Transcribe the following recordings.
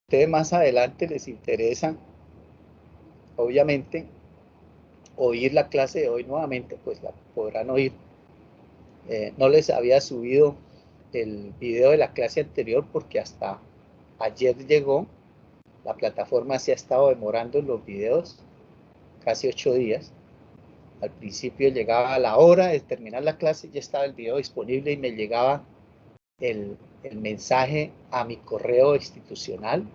ustedes más adelante les interesa, obviamente, oír la clase de hoy nuevamente, pues la podrán oír. No les había subido el video de la clase anterior porque hasta ayer llegó. La plataforma se ha estado demorando en los videos casi 8 días. Al principio llegaba a la hora de terminar la clase, ya estaba el video disponible y me llegaba el mensaje a mi correo institucional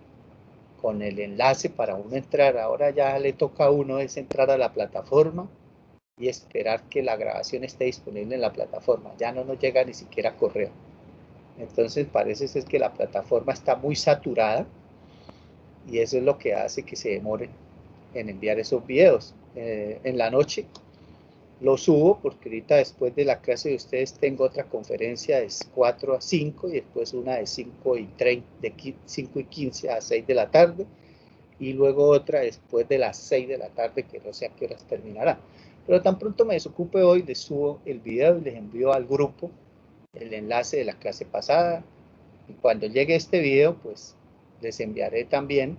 con el enlace para uno entrar. Ahora ya le toca a uno es entrar a la plataforma y esperar que la grabación esté disponible en la plataforma. Ya no nos llega ni siquiera correo. Entonces parece ser que la plataforma está muy saturada y eso es lo que hace que se demore en enviar esos videos. En la noche lo subo porque ahorita después de la clase de ustedes tengo otra conferencia de 4 a 5 y después una de 5 y 30, de 5 y 15 a 6 de la tarde y luego otra después de las 6 de la tarde que no sé a qué horas terminará. Pero tan pronto me desocupe hoy, les subo el video y les envío al grupo el enlace de la clase pasada. Y cuando llegue este video, pues les enviaré también,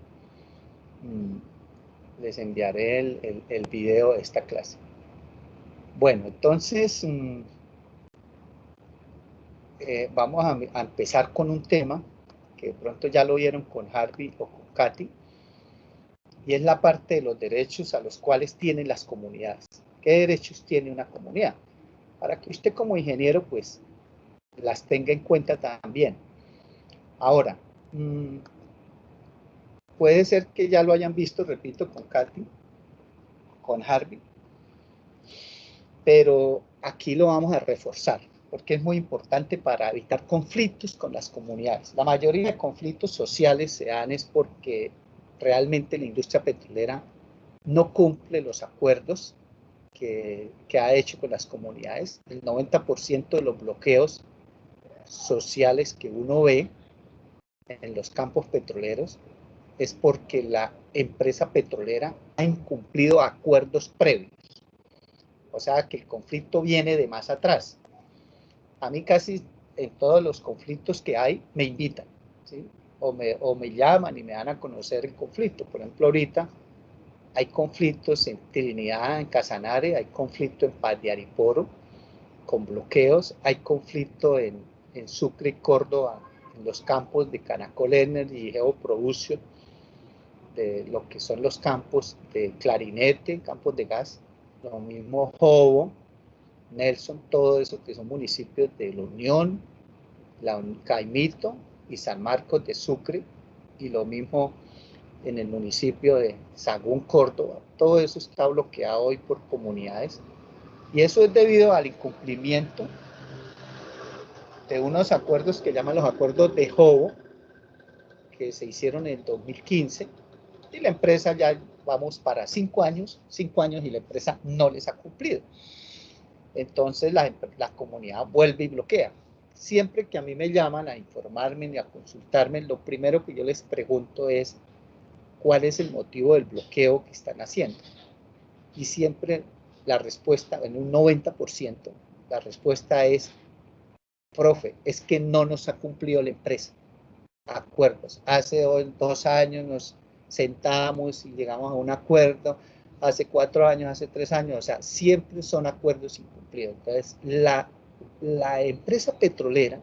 el video de esta clase. Bueno, entonces vamos a empezar con un tema que de pronto ya lo vieron con Harvey o con Katy, y es la parte de los derechos a los cuales tienen las comunidades. ¿Qué derechos tiene una comunidad? Para que usted como ingeniero pues las tenga en cuenta también. Ahora, puede ser que ya lo hayan visto, repito, con Katy, con Harvey, pero aquí lo vamos a reforzar, porque es muy importante para evitar conflictos con las comunidades. La mayoría de conflictos sociales se dan es porque realmente la industria petrolera no cumple los acuerdos que ha hecho con las comunidades. El 90% de los bloqueos sociales que uno ve en los campos petroleros es porque la empresa petrolera ha incumplido acuerdos previos. O sea que el conflicto viene de más atrás. A mí casi en todos los conflictos que hay me invitan, ¿sí? o me llaman y me dan a conocer el conflicto. Por ejemplo, ahorita hay conflictos en Trinidad, en Casanare, hay conflicto en Paz de Ariporo, con bloqueos, hay conflicto en Sucre y Córdoba, en los campos de Canacol Energy y Geoproducio, de lo que son los campos de Clarinete, campos de gas, lo mismo Jobo, Nelson, todo eso que son municipios de La Unión, Caimito y San Marcos de Sucre, y lo mismo en el municipio de Sagún, Córdoba. Todo eso está bloqueado hoy por comunidades, y eso es debido al incumplimiento de unos acuerdos que llaman los acuerdos de Jobo, que se hicieron en 2015, y la empresa ya vamos para 5 años y la empresa no les ha cumplido. Entonces la comunidad vuelve y bloquea. Siempre que a mí me llaman a informarme y a consultarme, lo primero que yo les pregunto es cuál es el motivo del bloqueo que están haciendo. Y siempre la respuesta, en un 90%, la respuesta es: profe, es que no nos ha cumplido la empresa acuerdos. Hace 2 años nos sentamos y llegamos a un acuerdo, hace 4 años, hace 3 años, o sea, siempre son acuerdos incumplidos. Entonces, la empresa petrolera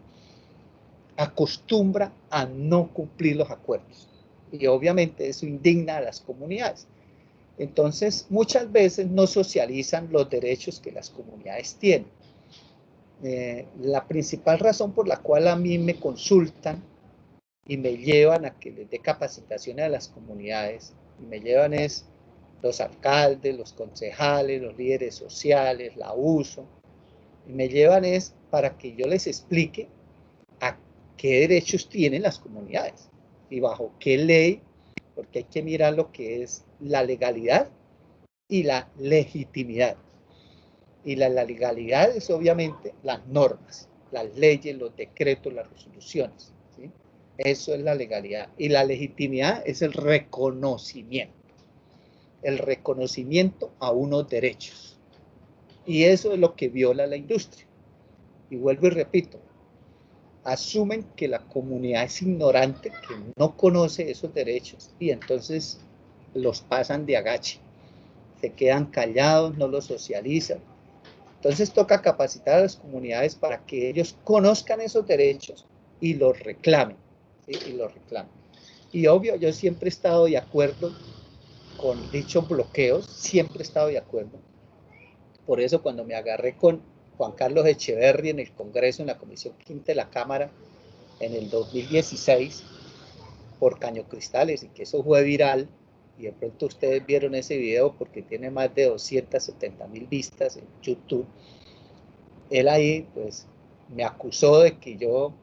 acostumbra a no cumplir los acuerdos, y obviamente eso indigna a las comunidades. Entonces, muchas veces no socializan los derechos que las comunidades tienen. La principal razón por la cual a mí me consultan y me llevan a que les dé capacitaciones a las comunidades, y me llevan es los alcaldes, los concejales, los líderes sociales, la USO, y me llevan es para que yo les explique a qué derechos tienen las comunidades y bajo qué ley, porque hay que mirar lo que es la legalidad y la legitimidad. Y la legalidad es obviamente las normas, las leyes, los decretos, las resoluciones, ¿sí? Eso es la legalidad. Y la legitimidad es el reconocimiento a unos derechos. Y eso es lo que viola la industria. Y vuelvo y repito, asumen que la comunidad es ignorante, que no conoce esos derechos, y entonces los pasan de agache, se quedan callados, no los socializan. Entonces toca capacitar a las comunidades para que ellos conozcan esos derechos y los reclamen, ¿sí? Y los reclamen. Y obvio, yo siempre he estado de acuerdo con dichos bloqueos, siempre he estado de acuerdo. Por eso cuando me agarré con Juan Carlos Echeverri en el Congreso, en la Comisión Quinta de la Cámara, en el 2016, por Caño Cristales, y que eso fue viral, y de pronto ustedes vieron ese video porque tiene más de 270.000 vistas en YouTube. Él ahí, pues, me acusó de que yo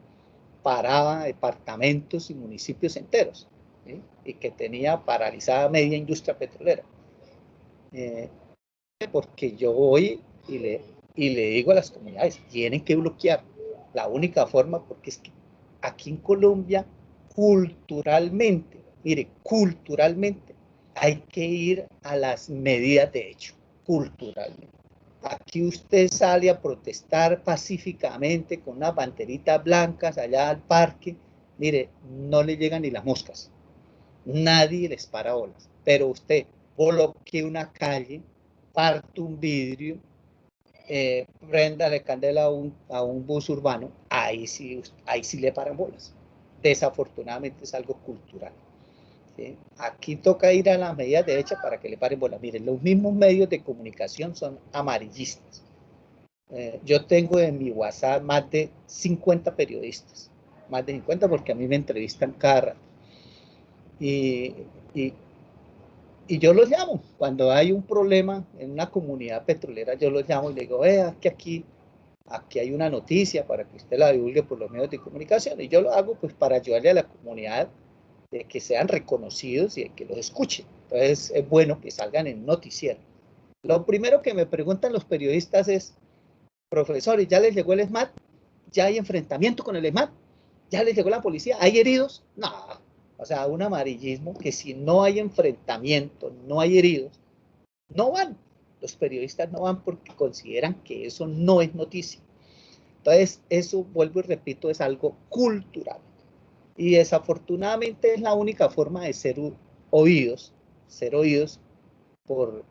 paraba departamentos y municipios enteros, ¿sí? Y que tenía paralizada media industria petrolera. Porque yo voy y le digo a las comunidades, tienen que bloquear. La única forma, porque es que aquí en Colombia, culturalmente, mire, culturalmente, hay que ir a las medidas de hecho, culturalmente. Aquí usted sale a protestar pacíficamente con unas banderitas blancas allá al parque, mire, no le llegan ni las moscas, nadie les para bolas, pero usted bloquea una calle, parte un vidrio, prenda de candela a un bus urbano, ahí sí le paran bolas. Desafortunadamente es algo cultural. ¿Sí? Aquí toca ir a las medidas de hecha para que le paren bolas. Miren, los mismos medios de comunicación son amarillistas. Yo tengo en mi WhatsApp más de 50 periodistas, más de 50 porque a mí me entrevistan cada rato. Y, y, y yo los llamo, cuando hay un problema en una comunidad petrolera, yo los llamo y le digo, vea que aquí hay una noticia para que usted la divulgue por los medios de comunicación, y yo lo hago pues para ayudarle a la comunidad de que sean reconocidos y de que los escuchen. Entonces es bueno que salgan en noticiero. Lo primero que me preguntan los periodistas es, profesores, ¿ya les llegó el ESMAD? ¿Ya hay enfrentamiento con el ESMAD? ¿Ya les llegó la policía? ¿Hay heridos? No, o sea, un amarillismo que si no hay enfrentamiento, no hay heridos, no van. Los periodistas no van porque consideran que eso no es noticia. Entonces, eso, vuelvo y repito, es algo cultural. Y desafortunadamente es la única forma de ser oídos por,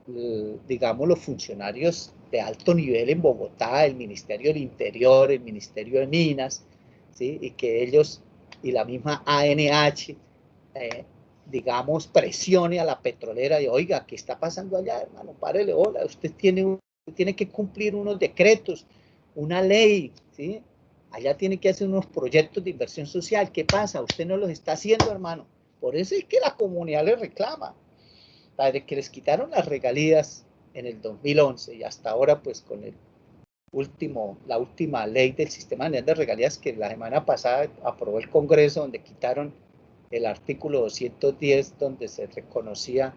digamos, los funcionarios de alto nivel en Bogotá, el Ministerio del Interior, el Ministerio de Minas, ¿sí? Y que ellos, y la misma ANH, digamos, presione a la petrolera y, oiga, ¿qué está pasando allá, hermano? Párele, hola, usted tiene que cumplir unos decretos, una ley, ¿sí? Allá tiene que hacer unos proyectos de inversión social. ¿Qué pasa? Usted no los está haciendo, hermano. Por eso es que la comunidad le reclama. Desde que les quitaron las regalías en el 2011 y hasta ahora, pues con la última ley del sistema de regalías que la semana pasada aprobó el Congreso, donde quitaron el artículo 210, donde se reconocía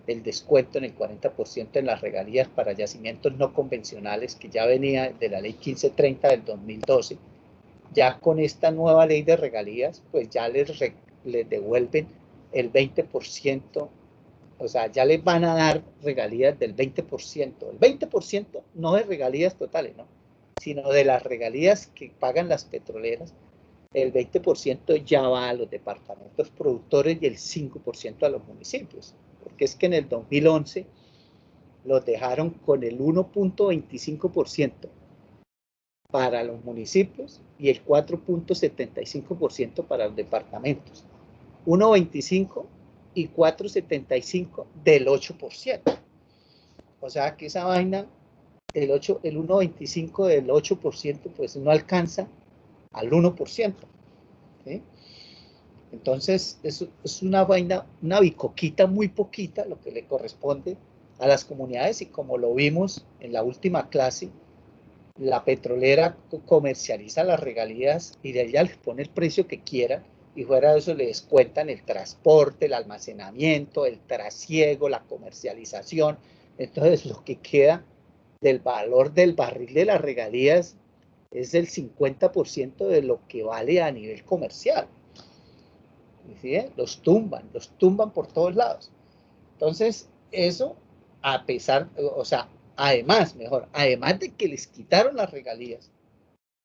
el descuento en el 40% en las regalías para yacimientos no convencionales, que ya venía de la ley 1530 del 2012. Ya con esta nueva ley de regalías, pues ya les devuelven el 20%, o sea, ya les van a dar regalías del 20%. El 20% no de regalías totales, ¿no? Sino de las regalías que pagan las petroleras. El 20% ya va a los departamentos productores y el 5% a los municipios. Porque es que en el 2011 los dejaron con el 1.25% para los municipios y el 4.75% para los departamentos. 1.25 y 4.75 del 8%. O sea que esa vaina, el 1.25 del 8%, pues no alcanza al 1%. ¿Sí? Entonces, es una vaina, una bicoquita muy poquita, lo que le corresponde a las comunidades, y como lo vimos en la última clase, la petrolera comercializa las regalías y de ella les pone el precio que quiera, y fuera de eso le descuentan el transporte, el almacenamiento, el trasiego, la comercialización. Entonces lo que queda del valor del barril de las regalías es el 50% de lo que vale a nivel comercial. ¿Sí? Los tumban por todos lados. Entonces eso, a pesar, o sea, además de que les quitaron las regalías,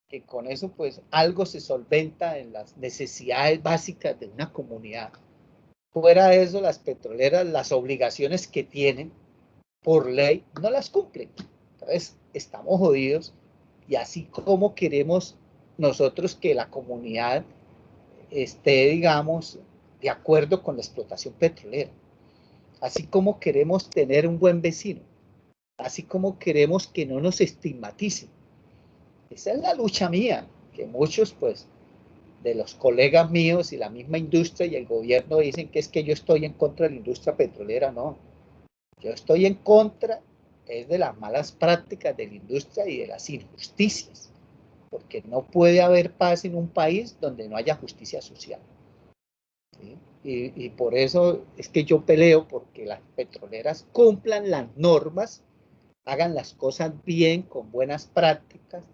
que con eso pues algo se solventa en las necesidades básicas de una comunidad. Fuera de eso, las petroleras, las obligaciones que tienen por ley, no las cumplen. Entonces, estamos jodidos, y así como queremos nosotros que la comunidad esté, digamos, de acuerdo con la explotación petrolera, así como queremos tener un buen vecino, así como queremos que no nos estigmaticen. Esa es la lucha mía, que muchos, pues, de los colegas míos y la misma industria y el gobierno dicen que es que yo estoy en contra de la industria petrolera. No, yo estoy en contra es de las malas prácticas de la industria y de las injusticias, porque no puede haber paz en un país donde no haya justicia social. ¿Sí? Y por eso es que yo peleo porque las petroleras cumplan las normas, hagan las cosas bien, con buenas prácticas,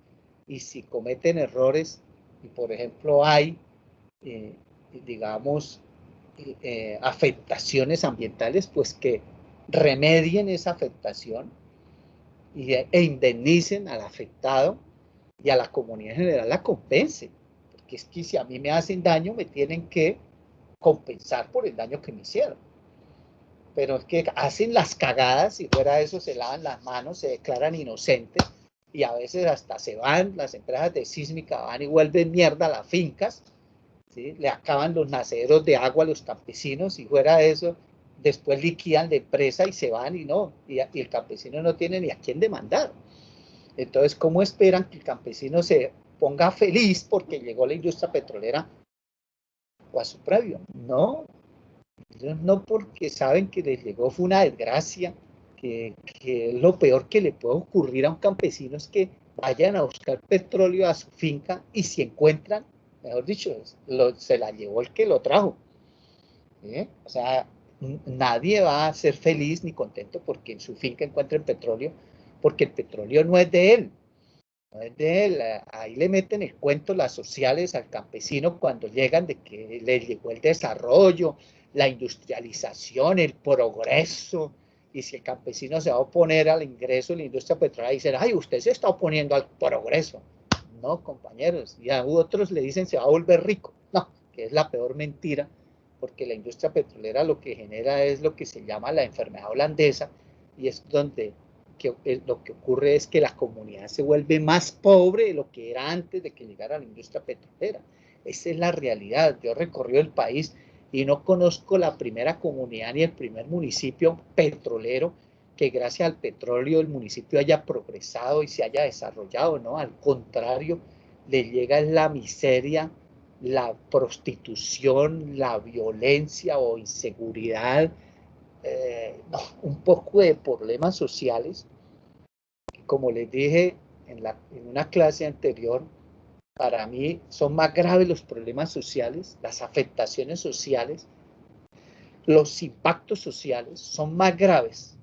y si cometen errores, y por ejemplo hay, eh, digamos, afectaciones ambientales, pues que remedien esa afectación e indemnicen al afectado, y a la comunidad en general la compensen, porque es que si a mí me hacen daño, me tienen que compensar por el daño que me hicieron. Pero es que hacen las cagadas y fuera de eso se lavan las manos, se declaran inocentes, y a veces hasta se van, las empresas de sísmica van y vuelven mierda a las fincas, ¿sí? Le acaban los naceros de agua a los campesinos, y fuera de eso después liquidan la empresa y se van, y el campesino no tiene ni a quién demandar. Entonces, ¿cómo esperan que el campesino se ponga feliz porque llegó la industria petrolera o a su previo? No, ellos no, porque saben que les llegó fue una desgracia, que lo peor que le puede ocurrir a un campesino es que vayan a buscar petróleo a su finca y si encuentran, mejor dicho, se la llevó el que lo trajo. ¿Sí? O sea, nadie va a ser feliz ni contento porque en su finca encuentren petróleo, porque el petróleo no es de él. No es de él. Ahí le meten el cuento las sociales al campesino cuando llegan de que le llegó el desarrollo, la industrialización, el progreso, y si el campesino se va a oponer al ingreso de la industria petrolera, dicen, ay, usted se está oponiendo al progreso. No, compañeros, y a otros le dicen se va a volver rico. No, que es la peor mentira, porque la industria petrolera lo que genera es lo que se llama la enfermedad holandesa, y es donde lo que ocurre es que la comunidad se vuelve más pobre de lo que era antes de que llegara la industria petrolera. Esa es la realidad. Yo he recorrido el país y no conozco la primera comunidad ni el primer municipio petrolero que gracias al petróleo el municipio haya progresado y se haya desarrollado, ¿no? Al contrario, le llega la miseria, la prostitución, la violencia o inseguridad, no, un poco de problemas sociales. Como les dije en una clase anterior, para mí son más graves los problemas sociales, las afectaciones sociales, los impactos sociales son más graves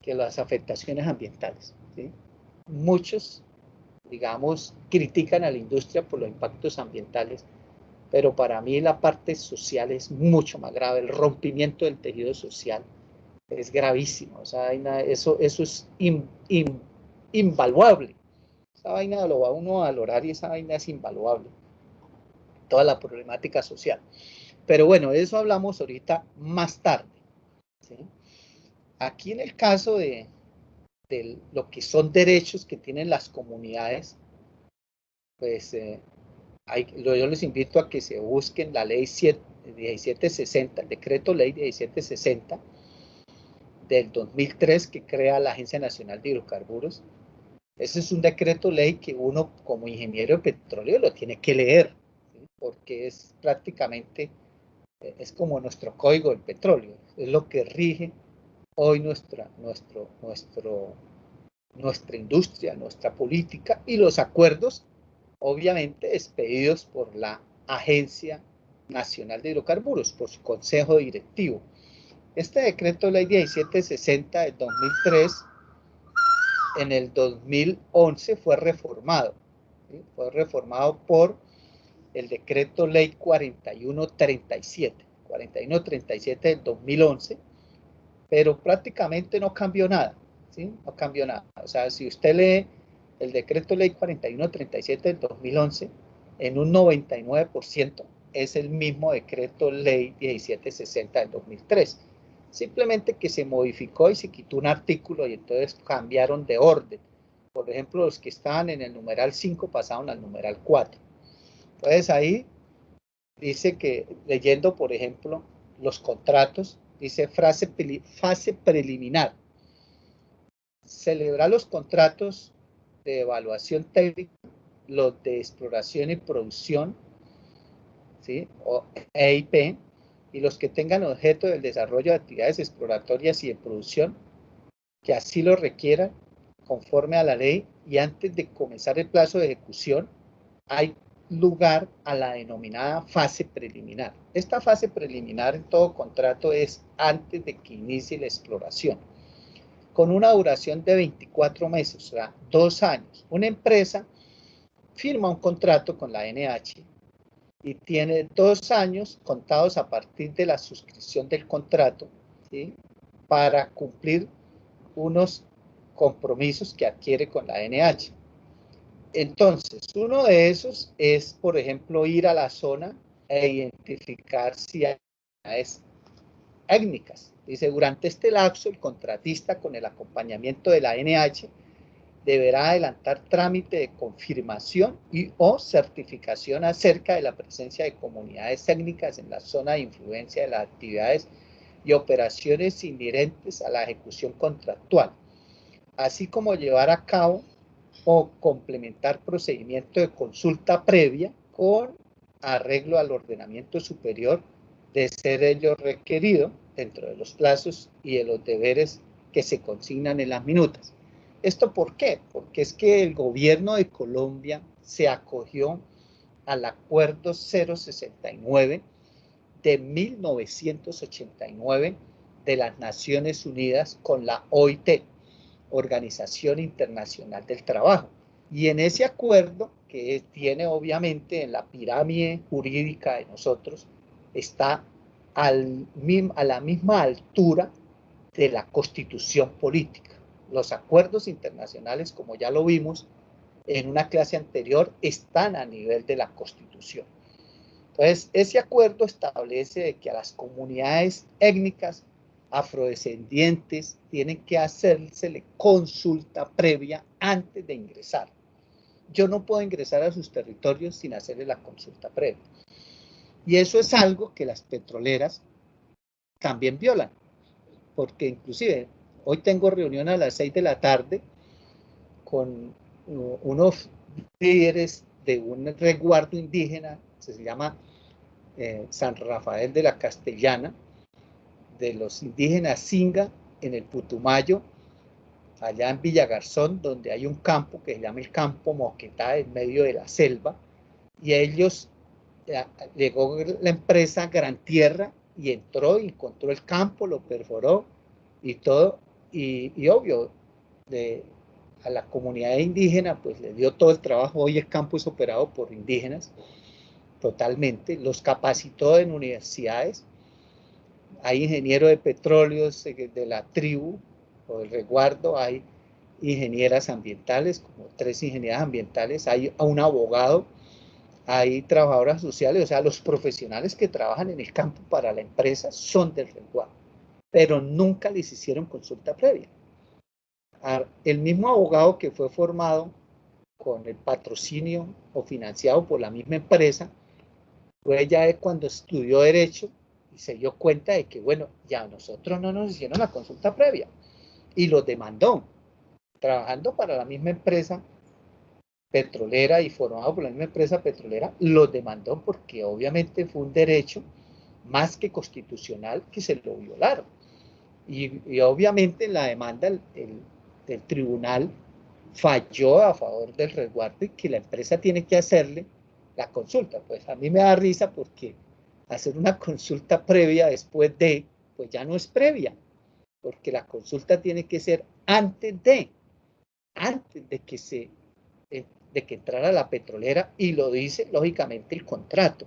que las afectaciones ambientales. ¿Sí? Muchos, digamos, critican a la industria por los impactos ambientales, pero para mí la parte social es mucho más grave. El rompimiento del tejido social es gravísimo. O sea, eso es invaluable. Esa vaina lo va uno a valorar y esa vaina es invaluable. Toda la problemática social. Pero bueno, de eso hablamos ahorita más tarde. ¿Sí? Aquí en el caso de lo que son derechos que tienen las comunidades, pues yo les invito a que se busquen la ley 1760, el decreto ley 1760 del 2003 que crea la Agencia Nacional de Hidrocarburos. Ese es un decreto ley que uno como ingeniero de petróleo lo tiene que leer, ¿sí? Porque es prácticamente, es como nuestro código del petróleo, es lo que rige hoy nuestra industria, nuestra política y los acuerdos, obviamente, expedidos por la Agencia Nacional de Hidrocarburos, por su consejo directivo. Este decreto ley 1760 del 2003, en el 2011 fue reformado. ¿Sí? Fue reformado por el decreto ley 4137 del 2011, pero prácticamente no cambió nada. ¿Sí? No cambió nada. O sea, si usted lee el decreto ley 4137 del 2011, en un 99%, es el mismo decreto ley 1760 del 2003. Simplemente que se modificó y se quitó un artículo y entonces cambiaron de orden. Por ejemplo, los que estaban en el numeral 5 pasaron al numeral 4. Entonces ahí dice que, leyendo por ejemplo los contratos, dice fase preliminar. Celebrar los contratos de evaluación técnica, los de exploración y producción, ¿sí? O EIP, y los que tengan objeto del desarrollo de actividades exploratorias y de producción, que así lo requieran, conforme a la ley, y antes de comenzar el plazo de ejecución, hay lugar a la denominada fase preliminar. Esta fase preliminar en todo contrato es antes de que inicie la exploración, con una duración de 24 meses, o sea, 2 años. Una empresa firma un contrato con la NH y tiene 2 años contados a partir de la suscripción del contrato, ¿sí?, para cumplir unos compromisos que adquiere con la NH. Entonces, uno de esos es, por ejemplo, ir a la zona e identificar si hay actividades étnicas. Dice, durante este lapso, el contratista, con el acompañamiento de la NH, deberá adelantar trámite de confirmación y o certificación acerca de la presencia de comunidades étnicas en la zona de influencia de las actividades y operaciones inherentes a la ejecución contractual, así como llevar a cabo o complementar procedimiento de consulta previa con arreglo al ordenamiento superior, de ser ello requerido dentro de los plazos y de los deberes que se consignan en las minutas. ¿Esto por qué? Porque es que el gobierno de Colombia se acogió al acuerdo 069 de 1989 de las Naciones Unidas con la OIT, Organización Internacional del Trabajo. Y en ese acuerdo, que tiene obviamente en la pirámide jurídica de nosotros, está a la misma altura de la Constitución política. Los acuerdos internacionales, como ya lo vimos en una clase anterior, están a nivel de la Constitución. Entonces, ese acuerdo establece que a las comunidades étnicas afrodescendientes tienen que hacérsele consulta previa antes de ingresar. Yo no puedo ingresar a sus territorios sin hacerle la consulta previa. Y eso es algo que las petroleras también violan, porque inclusive hoy tengo reunión a las 6 de la tarde con unos líderes de un resguardo indígena, se llama San Rafael de la Castellana, de los indígenas Singa, en el Putumayo, allá en Villagarzón, donde hay un campo que se llama el Campo Moquetá, en medio de la selva, y a ellos llegó la empresa Gran Tierra y entró y encontró el campo, lo perforó y todo, y obvio, a la comunidad indígena pues le dio todo el trabajo. Hoy el campo es operado por indígenas totalmente, los capacitó en universidades. Hay ingenieros de petróleos de la tribu o del resguardo, hay ingenieras ambientales, como 3 ingenieras ambientales, hay un abogado, hay trabajadoras sociales, o sea, los profesionales que trabajan en el campo para la empresa son del resguardo, pero nunca les hicieron consulta previa. El mismo abogado que fue formado con el patrocinio o financiado por la misma empresa, fue ya cuando estudió Derecho y se dio cuenta de que, bueno, ya a nosotros no nos hicieron la consulta previa y los demandó, trabajando para la misma empresa petrolera y formado por la misma empresa petrolera, los demandó porque obviamente fue un derecho más que constitucional que se lo violaron. Y obviamente en la demanda del tribunal falló a favor del resguardo y que la empresa tiene que hacerle la consulta. Pues a mí me da risa porque hacer una consulta previa después de, pues ya no es previa, porque la consulta tiene que ser antes de que de que entrara la petrolera, y lo dice lógicamente el contrato.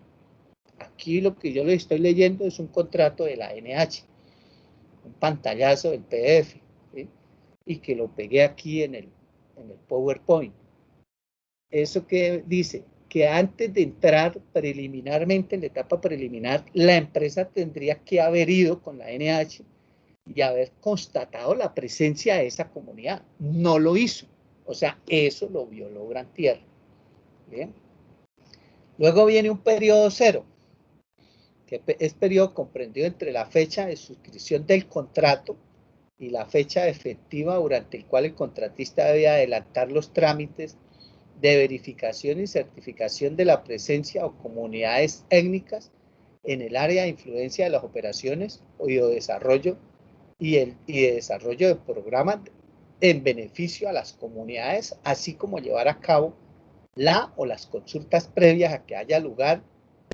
Aquí lo que yo le estoy leyendo es un contrato de la NH, un pantallazo del PDF, ¿sí?, y que lo pegué aquí en en el PowerPoint. Eso que dice que antes de entrar preliminarmente en la etapa preliminar, la empresa tendría que haber ido con la NH y haber constatado la presencia de esa comunidad. No lo hizo. O sea, eso lo violó Gran Tierra. Bien. Luego viene un periodo cero, que es periodo comprendido entre la fecha de suscripción del contrato y la fecha efectiva durante el cual el contratista debe adelantar los trámites de verificación y certificación de la presencia o comunidades étnicas en el área de influencia de las operaciones y de desarrollo de desarrollo de programas en beneficio a las comunidades, así como llevar a cabo la o las consultas previas a que haya lugar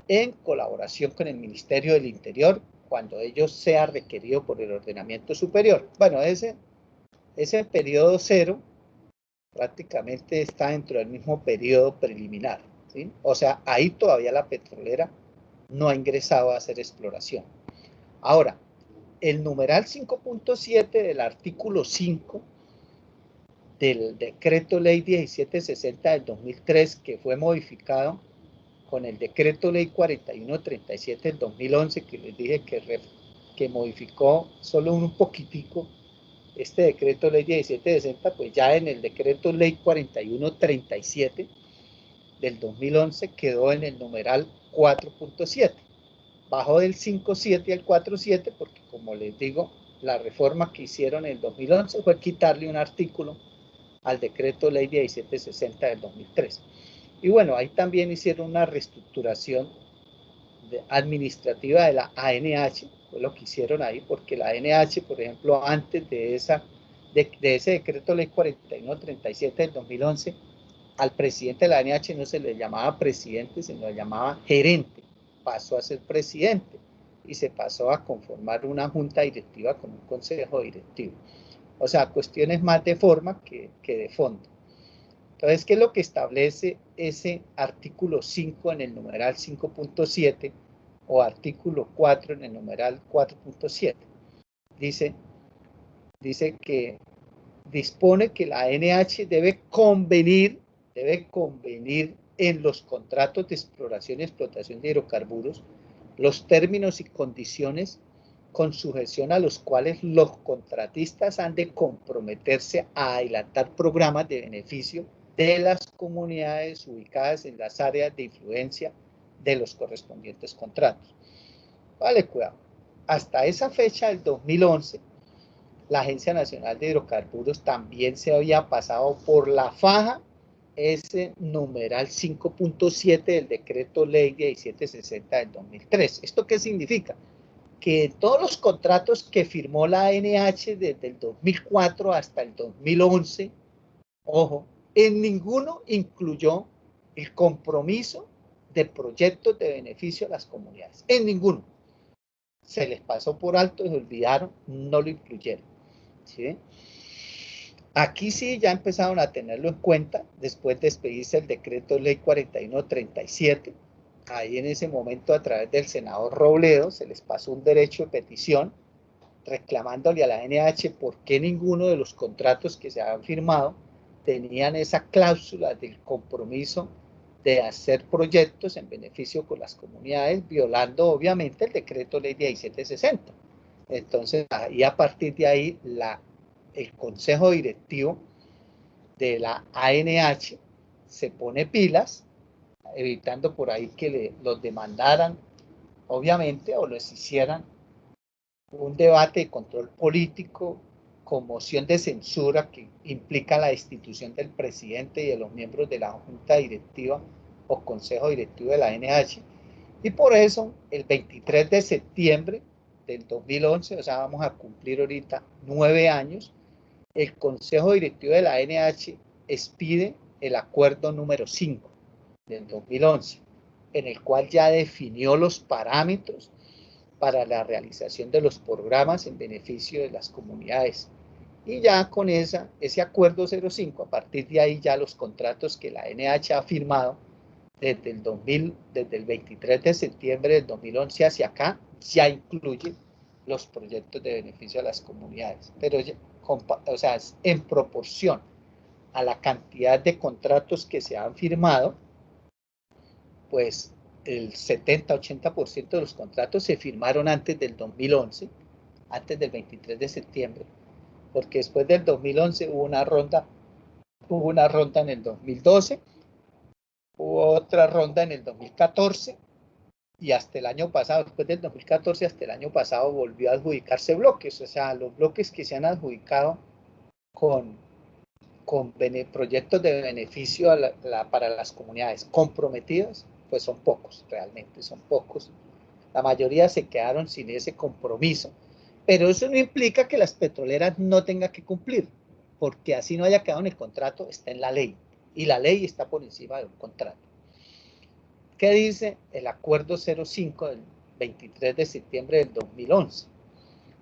en colaboración con el Ministerio del Interior cuando ello sea requerido por el ordenamiento superior. Bueno, ese periodo cero prácticamente está dentro del mismo periodo preliminar, ¿sí? O sea, ahí todavía la petrolera no ha ingresado a hacer exploración. Ahora, el numeral 5.7 del artículo 5 del decreto ley 1760 del 2003, que fue modificado con el decreto ley 4137 del 2011, que les dije que modificó solo un poquitico este decreto ley 1760, pues ya en el decreto ley 4137 del 2011 quedó en el numeral 4.7. Bajó del 5.7 al 4.7 porque, como les digo, la reforma que hicieron en el 2011 fue quitarle un artículo al decreto ley 1760 del 2003. Y bueno, ahí también hicieron una reestructuración administrativa de la ANH, fue lo que hicieron ahí, porque la ANH, por ejemplo, antes de ese decreto ley 4137 del 2011, al presidente de la ANH no se le llamaba presidente, se le llamaba gerente, pasó a ser presidente y se pasó a conformar una junta directiva con un consejo directivo. O sea, cuestiones más de forma que de fondo. Entonces, ¿qué es lo que establece ese artículo 5 en el numeral 5.7 o artículo 4 en el numeral 4.7? Dice que dispone que la ANH debe convenir en los contratos de exploración y explotación de hidrocarburos los términos y condiciones con sujeción a los cuales los contratistas han de comprometerse a adelantar programas de beneficio de las comunidades ubicadas en las áreas de influencia de los correspondientes contratos. Vale, cuidado. Hasta esa fecha del 2011, la Agencia Nacional de Hidrocarburos también se había pasado por la faja ese numeral 5.7 del decreto ley 1760 del 2003. ¿Esto qué significa? Que todos los contratos que firmó la ANH desde el 2004 hasta el 2011, ojo, en ninguno incluyó el compromiso de proyectos de beneficio a las comunidades. En ninguno. Se les pasó por alto, se olvidaron, no lo incluyeron. ¿Sí? Aquí sí ya empezaron a tenerlo en cuenta después de expedirse el decreto ley 4137. Ahí en ese momento, a través del senador Robledo, se les pasó un derecho de petición reclamándole a la ANH por qué ninguno de los contratos que se habían firmado tenían esa cláusula del compromiso de hacer proyectos en beneficio con las comunidades, violando obviamente el decreto ley 1760. Entonces, ahí a partir de ahí, el consejo directivo de la ANH se pone pilas, evitando por ahí que los demandaran, obviamente, o les hicieran un debate de control político con moción de censura que implica la destitución del presidente y de los miembros de la junta directiva o consejo directivo de la ANH. Y por eso, el 23 de septiembre del 2011, o sea, vamos a cumplir ahorita 9 años, el consejo directivo de la ANH expide el acuerdo número 5 del 2011, en el cual ya definió los parámetros para la realización de los programas en beneficio de las comunidades. Y ya con ese acuerdo 05, a partir de ahí ya los contratos que la ANH ha firmado desde el 23 de septiembre del 2011 hacia acá, ya incluye los proyectos de beneficio a las comunidades, pero ya, o sea, en proporción a la cantidad de contratos que se han firmado, pues el 70-80% de los contratos se firmaron antes del 2011, antes del 23 de septiembre, porque después del 2011 hubo una ronda en el 2012, hubo otra ronda en el 2014, y hasta el año pasado, después del 2014 hasta el año pasado, volvió a adjudicarse bloques, o sea, los bloques que se han adjudicado con proyectos de beneficio para las comunidades comprometidas, pues son pocos, realmente son pocos. La mayoría se quedaron sin ese compromiso, pero eso no implica que las petroleras no tengan que cumplir, porque así no haya quedado en el contrato, está en la ley, y la ley está por encima de un contrato. ¿Qué dice el acuerdo 05 del 23 de septiembre del 2011?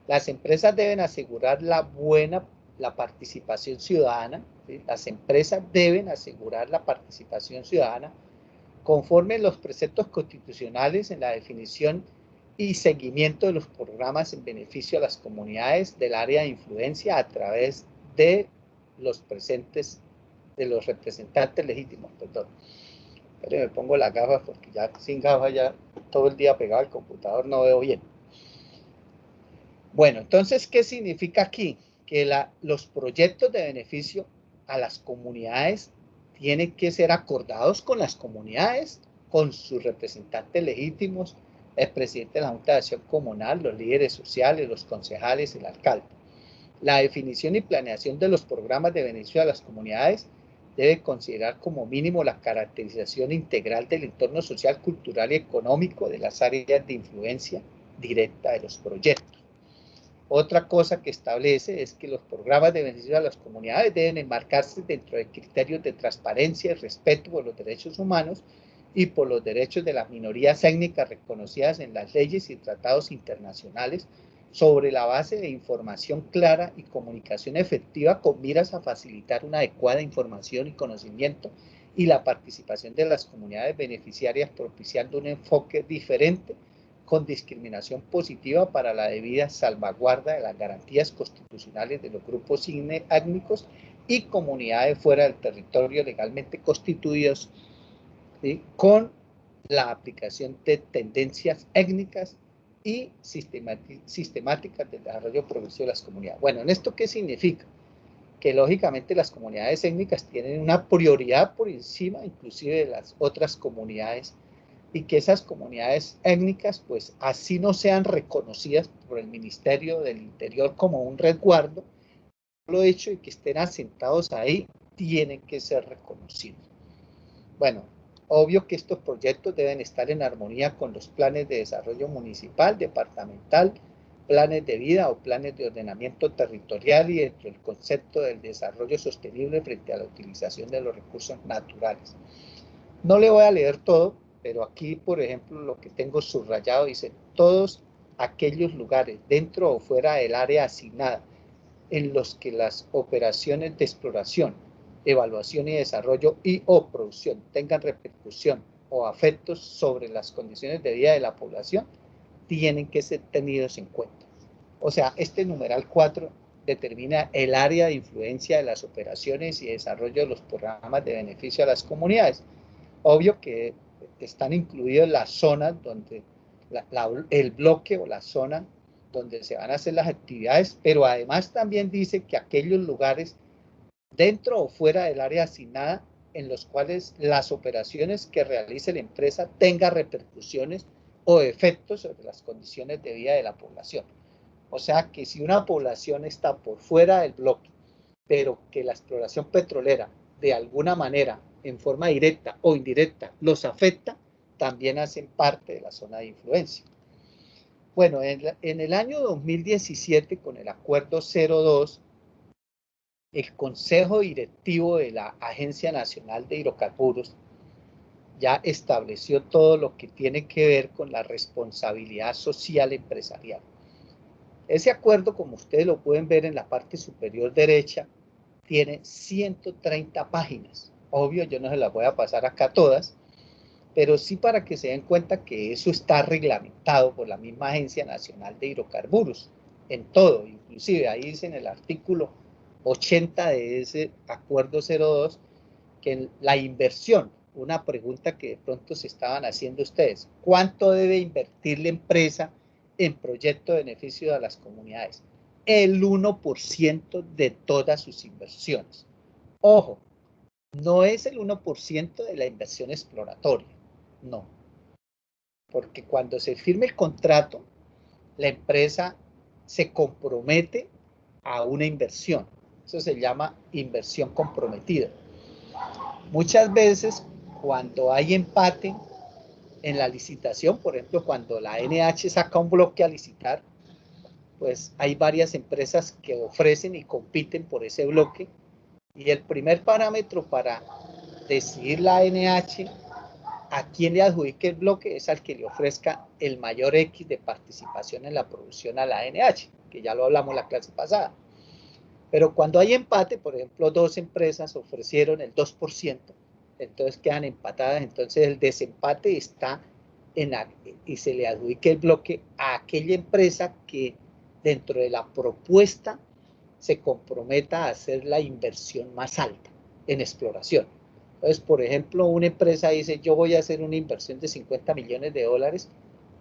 Las empresas deben asegurar la participación ciudadana, ¿sí? Las empresas deben asegurar la participación ciudadana conforme los preceptos constitucionales en la definición y seguimiento de los programas en beneficio a las comunidades del área de influencia a través de los representantes legítimos, perdón. Pero me pongo las gafas porque ya sin gafas ya todo el día pegado al computador no veo bien. Bueno, entonces, ¿qué significa aquí? Que los proyectos de beneficio a las comunidades tienen que ser acordados con las comunidades, con sus representantes legítimos, el presidente de la Junta de Acción Comunal, los líderes sociales, los concejales, el alcalde. La definición y planeación de los programas de beneficio a las comunidades debe considerar como mínimo la caracterización integral del entorno social, cultural y económico de las áreas de influencia directa de los proyectos. Otra cosa que establece es que los programas de beneficio a las comunidades deben enmarcarse dentro de criterios de transparencia y respeto por los derechos humanos y por los derechos de las minorías étnicas reconocidas en las leyes y tratados internacionales, sobre la base de información clara y comunicación efectiva con miras a facilitar una adecuada información y conocimiento y la participación de las comunidades beneficiarias, propiciando un enfoque diferente con discriminación positiva para la debida salvaguarda de las garantías constitucionales de los grupos étnicos y comunidades fuera del territorio legalmente constituidos, ¿sí? Con la aplicación de tendencias étnicas y sistemáticas del desarrollo progresivo de las comunidades. Bueno, ¿en esto qué significa? Que lógicamente las comunidades étnicas tienen una prioridad por encima inclusive de las otras comunidades, y que esas comunidades étnicas pues así no sean reconocidas por el Ministerio del Interior como un resguardo, lo hecho de que estén asentados ahí tienen que ser reconocidos. Bueno, obvio que estos proyectos deben estar en armonía con los planes de desarrollo municipal, departamental, planes de vida o planes de ordenamiento territorial y dentro del concepto del desarrollo sostenible frente a la utilización de los recursos naturales. No le voy a leer todo, pero aquí, por ejemplo, lo que tengo subrayado dice: todos aquellos lugares dentro o fuera del área asignada en los que las operaciones de exploración, evaluación y desarrollo y o producción tengan repercusión o afectos sobre las condiciones de vida de la población, tienen que ser tenidos en cuenta. O sea, este numeral 4 determina el área de influencia de las operaciones y desarrollo de los programas de beneficio a las comunidades. Obvio que están incluidas las zonas donde el bloque o la zona donde se van a hacer las actividades, pero además también dice que aquellos lugares dentro o fuera del área asignada en los cuales las operaciones que realice la empresa tengan repercusiones o efectos sobre las condiciones de vida de la población. O sea que si una población está por fuera del bloque, pero que la exploración petrolera de alguna manera, en forma directa o indirecta, los afecta, también hacen parte de la zona de influencia. Bueno, en el año 2017, con el acuerdo 02, el Consejo Directivo de la Agencia Nacional de Hidrocarburos ya estableció todo lo que tiene que ver con la responsabilidad social empresarial. Ese acuerdo, como ustedes lo pueden ver en la parte superior derecha, tiene 130 páginas. Obvio, yo no se las voy a pasar acá todas, pero sí para que se den cuenta que eso está reglamentado por la misma Agencia Nacional de Hidrocarburos, en todo, inclusive ahí dice en el artículo 80 de ese acuerdo 02, que la inversión, una pregunta que de pronto se estaban haciendo ustedes, ¿cuánto debe invertir la empresa en proyecto de beneficio a las comunidades? El 1% de todas sus inversiones. Ojo, no es el 1% de la inversión exploratoria, no. Porque cuando se firme el contrato, la empresa se compromete a una inversión. Eso se llama inversión comprometida. Muchas veces, cuando hay empate en la licitación, por ejemplo, cuando la NH saca un bloque a licitar, pues hay varias empresas que ofrecen y compiten por ese bloque, y el primer parámetro para decidir la NH a quién le adjudique el bloque es al que le ofrezca el mayor X de participación en la producción a la NH, que ya lo hablamos la clase pasada. Pero cuando hay empate, por ejemplo, dos empresas ofrecieron el 2%, entonces quedan empatadas, entonces el desempate está y se le adjudica el bloque a aquella empresa que dentro de la propuesta se comprometa a hacer la inversión más alta en exploración. Entonces, por ejemplo, una empresa dice, yo voy a hacer una inversión de 50 millones de dólares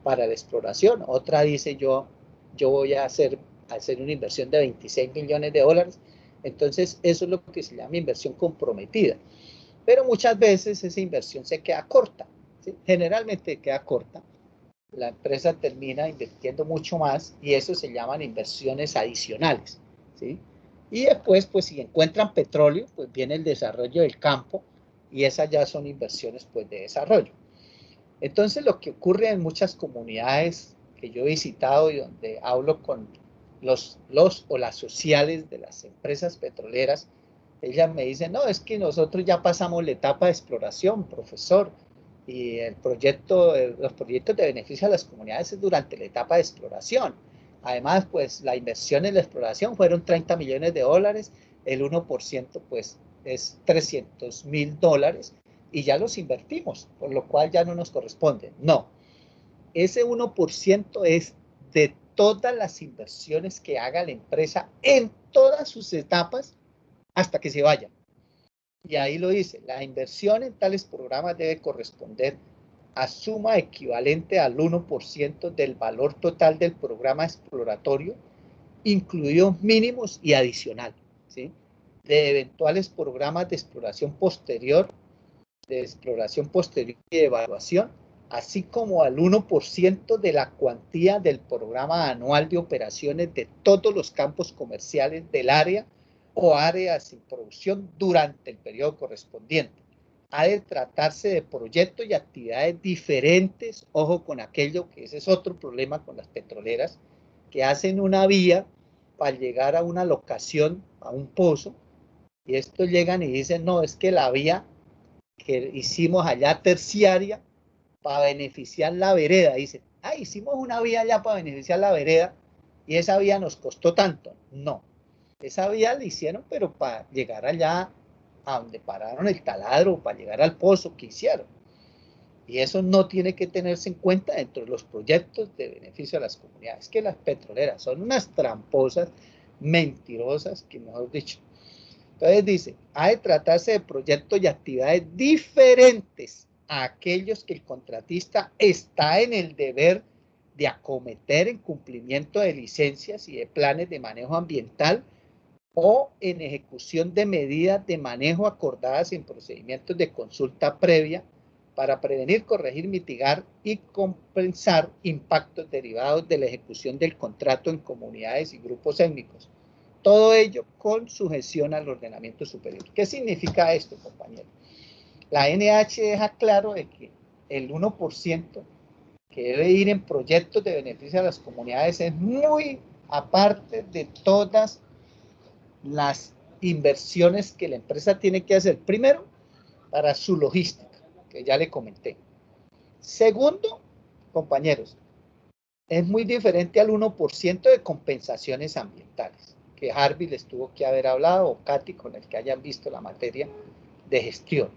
para la exploración. Otra dice, yo voy a hacer una inversión de 26 millones de dólares. Entonces, eso es lo que se llama inversión comprometida. Pero muchas veces esa inversión se queda corta, ¿sí? Generalmente queda corta. La empresa termina invirtiendo mucho más y eso se llaman inversiones adicionales, ¿sí? Y después, pues si encuentran petróleo, pues viene el desarrollo del campo y esas ya son inversiones pues de desarrollo. Entonces lo que ocurre en muchas comunidades que yo he visitado y donde hablo con los o las sociales de las empresas petroleras, ellas me dicen, no, es que nosotros ya pasamos la etapa de exploración, profesor, y los proyectos de beneficio a las comunidades es durante la etapa de exploración. Además, pues la inversión en la exploración fueron 30 millones de dólares, el 1% pues es 300.000 dólares y ya los invertimos, por lo cual ya no nos corresponde. No, ese 1% es de todas las inversiones que haga la empresa en todas sus etapas hasta que se vaya. Y ahí lo dice, la inversión en tales programas debe corresponder a suma equivalente al 1% del valor total del programa exploratorio, incluidos mínimos y adicional, ¿sí? De eventuales programas de exploración posterior y de evaluación, así como al 1% de la cuantía del programa anual de operaciones de todos los campos comerciales del área o áreas sin producción durante el periodo correspondiente. Ha de tratarse de proyectos y actividades diferentes, ojo con aquello que ese es otro problema con las petroleras, que hacen una vía para llegar a una locación, a un pozo, y estos llegan y dicen, no, es que la vía que hicimos allá terciaria para beneficiar la vereda, dicen, hicimos una vía allá para beneficiar la vereda y esa vía nos costó tanto. No, esa vía la hicieron, pero para llegar allá a donde pararon el taladro, para llegar al pozo que hicieron. Y eso no tiene que tenerse en cuenta dentro de los proyectos de beneficio a las comunidades. Que las petroleras son unas tramposas, mentirosas, que mejor dicho. Entonces dice, ha de tratarse de proyectos y actividades diferentes a aquellos que el contratista está en el deber de acometer en cumplimiento de licencias y de planes de manejo ambiental o en ejecución de medidas de manejo acordadas en procedimientos de consulta previa para prevenir, corregir, mitigar y compensar impactos derivados de la ejecución del contrato en comunidades y grupos étnicos. Todo ello con sujeción al ordenamiento superior. ¿Qué significa esto, compañeros? La NH deja claro de que el 1% que debe ir en proyectos de beneficio a las comunidades es muy aparte de todas las inversiones que la empresa tiene que hacer. Primero, para su logística, que ya le comenté. Segundo, compañeros, es muy diferente al 1% de compensaciones ambientales, que Harvey les tuvo que haber hablado, o Katy, con el que hayan visto la materia de gestión.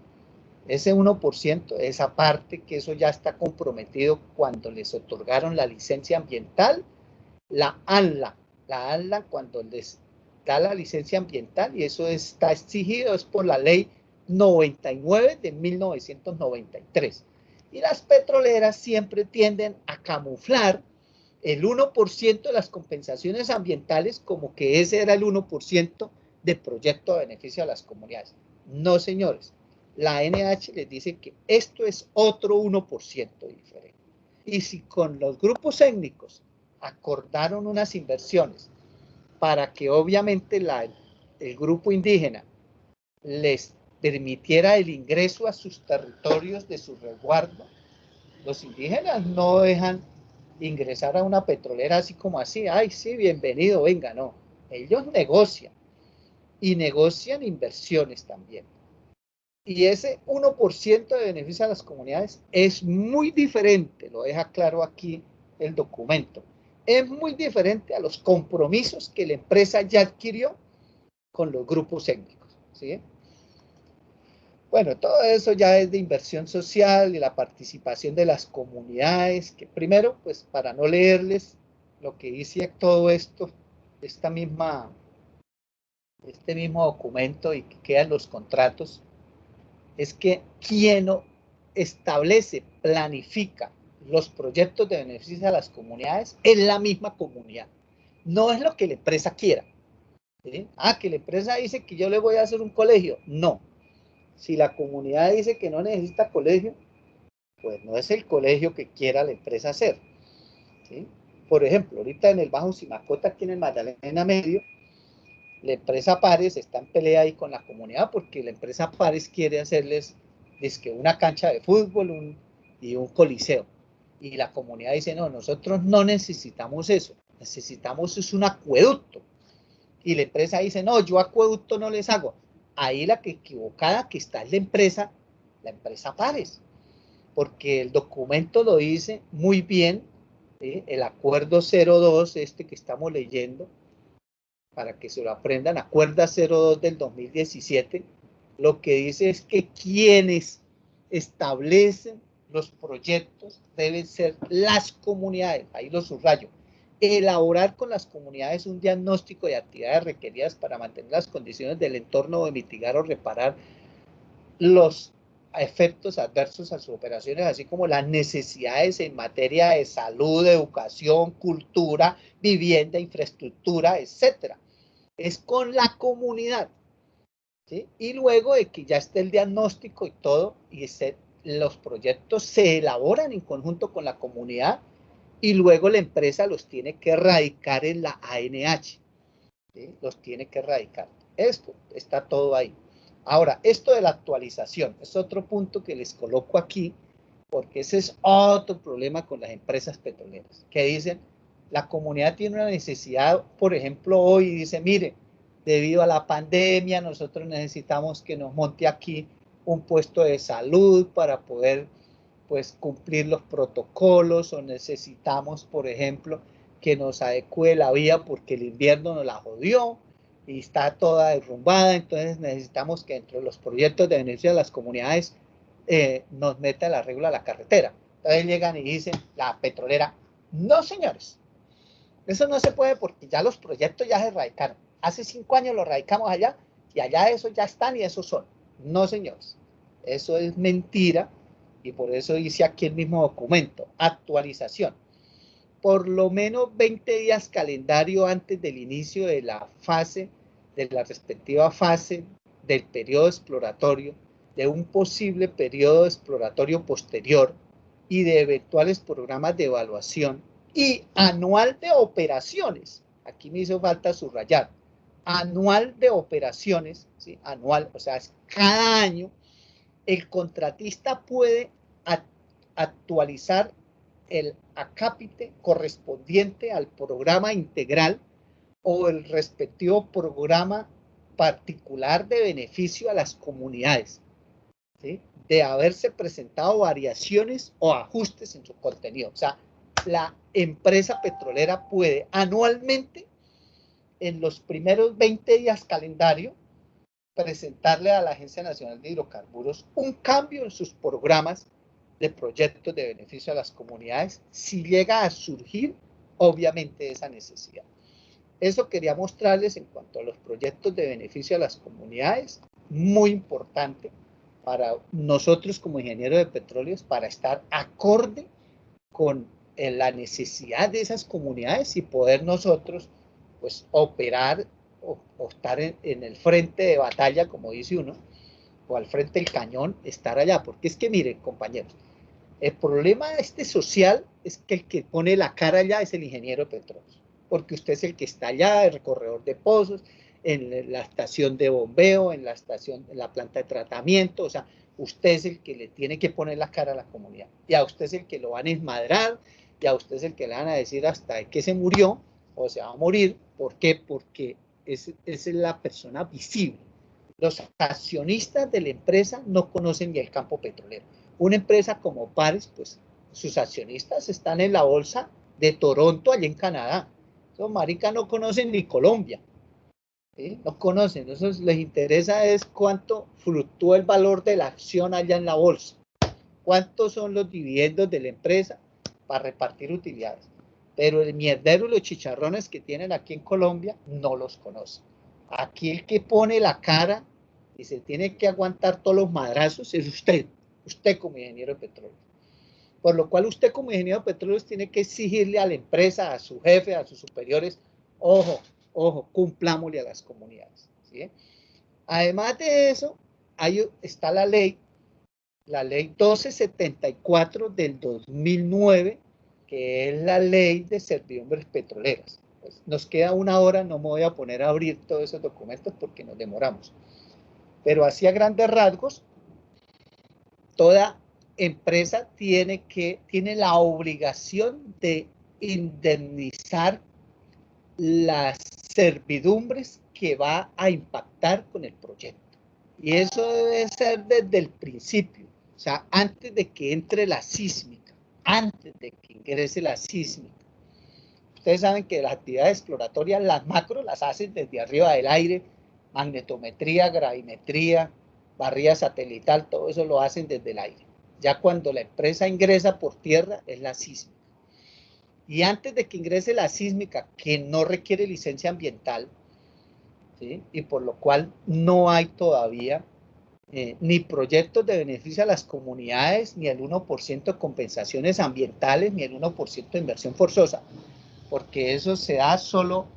Ese 1%, esa parte que eso ya está comprometido cuando les otorgaron la licencia ambiental, la ANLA cuando les da la licencia ambiental y eso está exigido, es por la ley 99 de 1993. Y las petroleras siempre tienden a camuflar el 1% de las compensaciones ambientales como que ese era el 1% de proyecto de beneficio a las comunidades. No, señores. La ANH les dice que esto es otro 1% diferente. Y si con los grupos étnicos acordaron unas inversiones para que obviamente el grupo indígena les permitiera el ingreso a sus territorios de su resguardo, los indígenas no dejan ingresar a una petrolera así como así, ay, sí, bienvenido, venga, no. Ellos negocian y negocian inversiones también. Y ese 1% de beneficio a las comunidades es muy diferente, lo deja claro aquí el documento, es muy diferente a los compromisos que la empresa ya adquirió con los grupos étnicos, ¿sí? Bueno, todo eso ya es de inversión social y la participación de las comunidades, que primero, pues para no leerles lo que dice todo esto, este mismo documento y que quedan los contratos, es que quien establece, planifica los proyectos de beneficio a las comunidades es la misma comunidad. No es lo que la empresa quiera. ¿Sí? Ah, que la empresa dice que yo le voy a hacer un colegio. No. Si la comunidad dice que no necesita colegio, pues no es el colegio que quiera la empresa hacer. ¿Sí? Por ejemplo, ahorita en el Bajo Simacota, aquí en el Magdalena Medio, la empresa Pares está en pelea ahí con la comunidad porque la empresa Pares quiere hacerles una cancha de fútbol y un coliseo. Y la comunidad dice, no, nosotros no necesitamos eso, necesitamos es un acueducto. Y la empresa dice, no, yo acueducto no les hago. Ahí la que equivocada que está es la empresa Pares, porque el documento lo dice muy bien, ¿sí? El acuerdo 02, que estamos leyendo, para que se lo aprendan, acuerdo 02 del 2017, lo que dice es que quienes establecen los proyectos deben ser las comunidades, ahí lo subrayo, elaborar con las comunidades un diagnóstico de actividades requeridas para mantener las condiciones del entorno o de mitigar o reparar los efectos adversos a sus operaciones, así como las necesidades en materia de salud, educación, cultura, vivienda, infraestructura, etcétera. Es con la comunidad, ¿sí? Y luego de que ya esté el diagnóstico y todo, y los proyectos se elaboran en conjunto con la comunidad, y luego la empresa los tiene que radicar en la ANH, ¿sí? Los tiene que radicar. Esto está todo ahí. Ahora, esto de la actualización es otro punto que les coloco aquí, porque ese es otro problema con las empresas petroleras, que dicen, la comunidad tiene una necesidad, por ejemplo, hoy dice, mire, debido a la pandemia, nosotros necesitamos que nos monte aquí un puesto de salud para poder, pues, cumplir los protocolos, o necesitamos, por ejemplo, que nos adecue la vía porque el invierno nos la jodió y está toda derrumbada, entonces necesitamos que entre los proyectos de beneficio de las comunidades nos meta el arreglo a la carretera. Entonces llegan y dicen, la petrolera, no señores, eso no se puede porque ya los proyectos ya se radicaron. Hace 5 años los radicamos allá y allá esos ya están y esos son. No señores, eso es mentira y por eso dice aquí el mismo documento, actualización. Por lo menos 20 días calendario antes del inicio de la fase, de la respectiva fase del periodo exploratorio, de un posible periodo exploratorio posterior y de eventuales programas de evaluación y anual de operaciones. Aquí me hizo falta subrayar. Anual de operaciones, ¿sí? Anual, o sea, es cada año, el contratista puede actualizar el acápite correspondiente al programa integral o el respectivo programa particular de beneficio a las comunidades, ¿sí? De haberse presentado variaciones o ajustes en su contenido. O sea, la empresa petrolera puede anualmente, en los primeros 20 días calendario, presentarle a la Agencia Nacional de Hidrocarburos un cambio en sus programas de proyectos de beneficio a las comunidades si llega a surgir, obviamente, esa necesidad. Eso quería mostrarles en cuanto a los proyectos de beneficio a las comunidades, muy importante para nosotros como ingenieros de petróleos, para estar acorde con la necesidad de esas comunidades y poder nosotros pues operar o estar en el frente de batalla, como dice uno, o al frente del cañón, estar allá. Porque es que miren, compañeros, el problema social es que el que pone la cara allá es el ingeniero de petróleos, porque usted es el que está allá, el recorredor de pozos, en la estación de bombeo, en la planta de tratamiento, o sea, usted es el que le tiene que poner la cara a la comunidad, y a usted es el que lo van a esmadrar, y a usted es el que le van a decir hasta que se murió, o se va a morir. ¿Por qué? Porque esa es la persona visible. Los accionistas de la empresa no conocen ni el campo petrolero. Una empresa como Pares, pues sus accionistas están en la bolsa de Toronto, allá en Canadá. Esos maricas no conocen ni Colombia, ¿sí? No conocen, eso les interesa es cuánto fluctúa el valor de la acción allá en la bolsa, cuántos son los dividendos de la empresa para repartir utilidades. Pero el mierdero y los chicharrones que tienen aquí en Colombia no los conocen. Aquí el que pone la cara y se tiene que aguantar todos los madrazos es usted como ingeniero de petróleo. Por lo cual usted como ingeniero de petróleo tiene que exigirle a la empresa, a su jefe, a sus superiores, ojo, ojo, cumplámosle a las comunidades, ¿sí? Además de eso, ahí está la ley 1274 del 2009, que es la ley de servidumbres petroleras. Pues nos queda una hora, no me voy a poner a abrir todos esos documentos porque nos demoramos. Pero así a grandes rasgos, toda empresa tiene la obligación de indemnizar las servidumbres que va a impactar con el proyecto. Y eso debe ser desde el principio, o sea, antes de que entre la sísmica, antes de que ingrese la sísmica. Ustedes saben que las actividades exploratorias, las macro, las hacen desde arriba del aire, magnetometría, gravimetría, barrida satelital, todo eso lo hacen desde el aire. Ya cuando la empresa ingresa por tierra es la sísmica. Y antes de que ingrese la sísmica, que no requiere licencia ambiental, ¿sí? Y por lo cual no hay todavía ni proyectos de beneficio a las comunidades, ni el 1% de compensaciones ambientales, ni el 1% de inversión forzosa, porque eso se da solo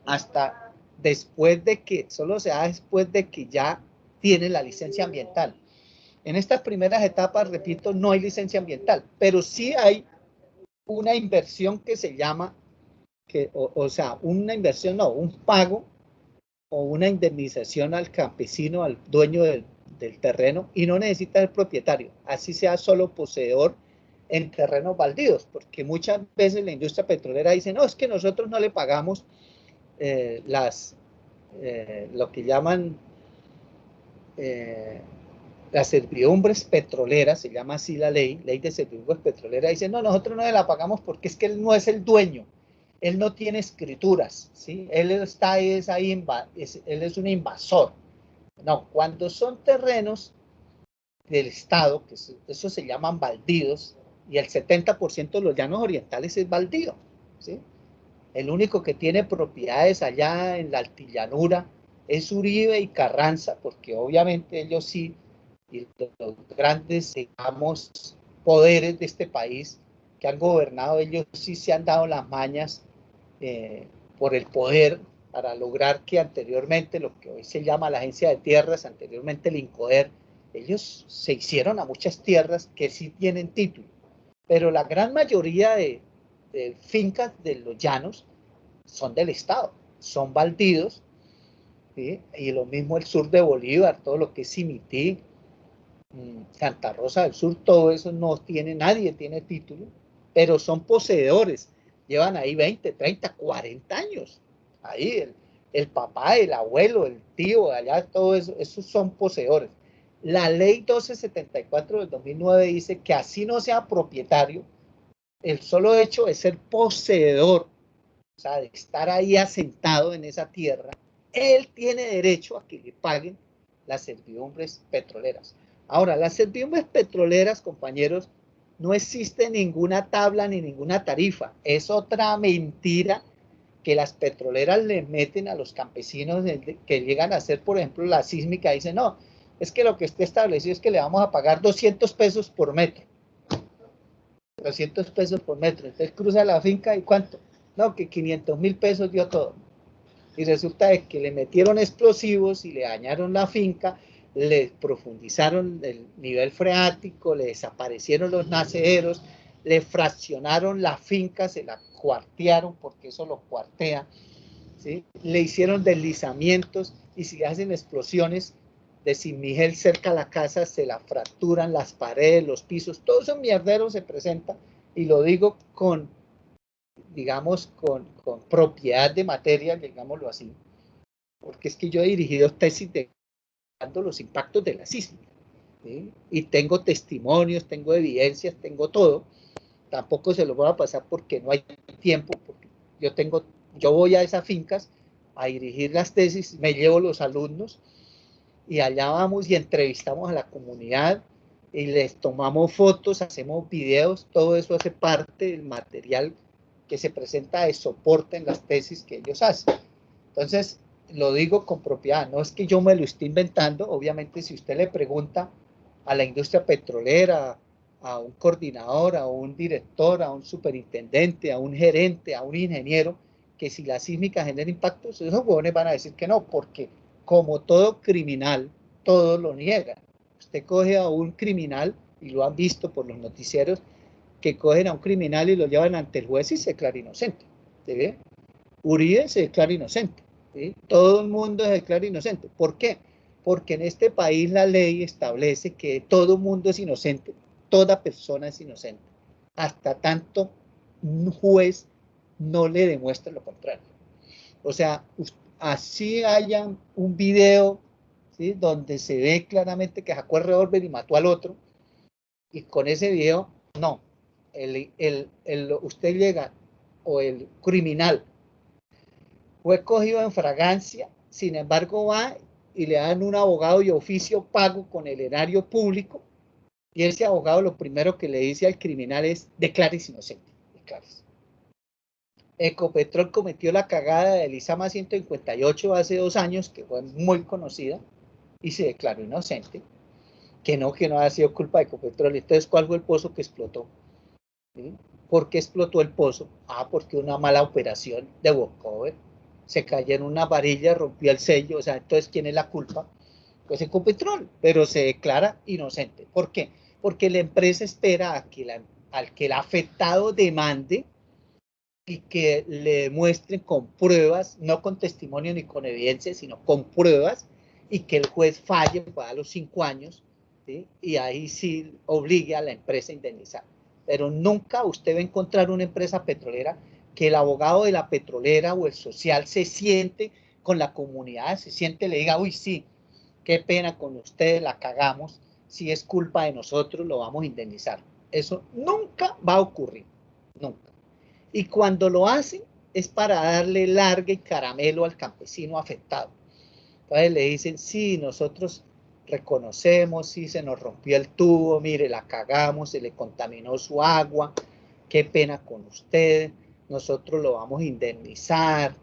hasta después de que, solo se da después de que ya tiene la licencia ambiental. En estas primeras etapas, repito, no hay licencia ambiental, pero sí hay una inversión que se llama, o sea, una inversión, no, un pago o una indemnización al campesino, al dueño del terreno, y no necesita el propietario, así sea solo poseedor en terrenos baldíos, porque muchas veces la industria petrolera dice, no, es que nosotros no le pagamos lo que llaman las servidumbres petroleras, se llama así la ley de servidumbres petroleras, dice, no, nosotros no le la pagamos porque es que él no es el dueño, él no tiene escrituras, ¿sí? Él está ahí, él es un invasor. No, cuando son terrenos del Estado, que eso se llaman baldíos, y el 70% de los llanos orientales es baldío, ¿sí? El único que tiene propiedades allá en la altillanura es Uribe y Carranza, porque obviamente ellos sí, y los grandes, digamos, poderes de este país que han gobernado, ellos sí se han dado las mañas por el poder para lograr que anteriormente, lo que hoy se llama la Agencia de Tierras, anteriormente el INCODER, ellos se hicieron a muchas tierras que sí tienen título, pero la gran mayoría de fincas de los llanos son del Estado, son baldíos, ¿sí? Y lo mismo el sur de Bolívar, todo lo que es Simití, Santa Rosa del Sur, todo eso no tiene, nadie tiene título, pero son poseedores, llevan ahí 20, 30, 40 años, ahí el papá, el abuelo, el tío, allá, todo eso, esos son poseedores. La ley 1274 del 2009 dice que así no sea propietario, el solo hecho de ser poseedor, o sea, de estar ahí asentado en esa tierra, él tiene derecho a que le paguen las servidumbres petroleras. Ahora, las servidumbres petroleras, compañeros, no existe ninguna tabla ni ninguna tarifa. Es otra mentira que las petroleras le meten a los campesinos que llegan a hacer, por ejemplo, la sísmica, dicen, no, es que lo que esté establecido es que le vamos a pagar 200 pesos por metro. 200 pesos por metro. Entonces cruza la finca y ¿cuánto? No, que 500.000 pesos dio todo. Y resulta de que le metieron explosivos y le dañaron la finca, le profundizaron el nivel freático, le desaparecieron los nacederos, le fraccionaron la finca, se la cuartearon, porque eso lo cuartea, ¿sí? Le hicieron deslizamientos y si hacen explosiones de Simigel cerca a la casa, se la fracturan las paredes, los pisos, todo eso mierdero se presenta, y lo digo con, digamos, con propiedad de materia, digámoslo así, porque es que yo he dirigido tesis de los impactos de la sísmica, ¿sí? Y tengo testimonios, tengo evidencias, tengo todo. Tampoco se lo voy a pasar porque no hay tiempo, porque yo voy a esas fincas a dirigir las tesis, me llevo los alumnos y allá vamos y entrevistamos a la comunidad y les tomamos fotos, hacemos videos, todo eso hace parte del material que se presenta de soporte en las tesis que ellos hacen. Entonces, lo digo con propiedad, no es que yo me lo esté inventando, obviamente si usted le pregunta a la industria petrolera, a un coordinador, a un director, a un superintendente, a un gerente, a un ingeniero, que si la sísmica genera impactos, esos jóvenes van a decir que no, porque como todo criminal, todos lo niegan. Usted coge a un criminal, y lo han visto por los noticieros, que cogen a un criminal y lo llevan ante el juez y se declara inocente. ¿Sí ve? Uribe se declara inocente. ¿Sí? Todo el mundo se declara inocente. ¿Por qué? Porque en este país la ley establece que todo el mundo es inocente, toda persona es inocente, hasta tanto un juez no le demuestre lo contrario. O sea, así haya un video, ¿sí?, donde se ve claramente que sacó el revólver y mató al otro, y con ese video, no, usted llega, o el criminal fue cogido en fragancia, sin embargo va y le dan un abogado y oficio pago con el erario público, y ese abogado lo primero que le dice al criminal es: declárese inocente, declárese. Ecopetrol cometió la cagada de Lizama 158 hace 2 años, que fue muy conocida, y se declaró inocente, que no ha sido culpa de Ecopetrol. Entonces, ¿cuál fue el pozo que explotó? ¿Sí? ¿Por qué explotó el pozo? Porque una mala operación de workover, se cayó en una varilla, rompió el sello. O sea, entonces, ¿quién es la culpa? Pues Ecopetrol, pero se declara inocente. ¿Por qué? Porque la empresa espera al que el afectado demande y que le demuestren con pruebas, no con testimonio ni con evidencia, sino con pruebas, y que el juez falle para los 5 años, ¿sí? Y ahí sí obligue a la empresa a indemnizar. Pero nunca usted va a encontrar una empresa petrolera que el abogado de la petrolera o el social se siente con la comunidad, se siente, le diga: uy, sí, qué pena con ustedes, la cagamos, si es culpa de nosotros, lo vamos a indemnizar. Eso nunca va a ocurrir, nunca. Y cuando lo hacen es para darle larga y caramelo al campesino afectado. Entonces le dicen: sí, nosotros reconocemos, sí, se nos rompió el tubo, mire, la cagamos, se le contaminó su agua, qué pena con usted, nosotros lo vamos a indemnizar,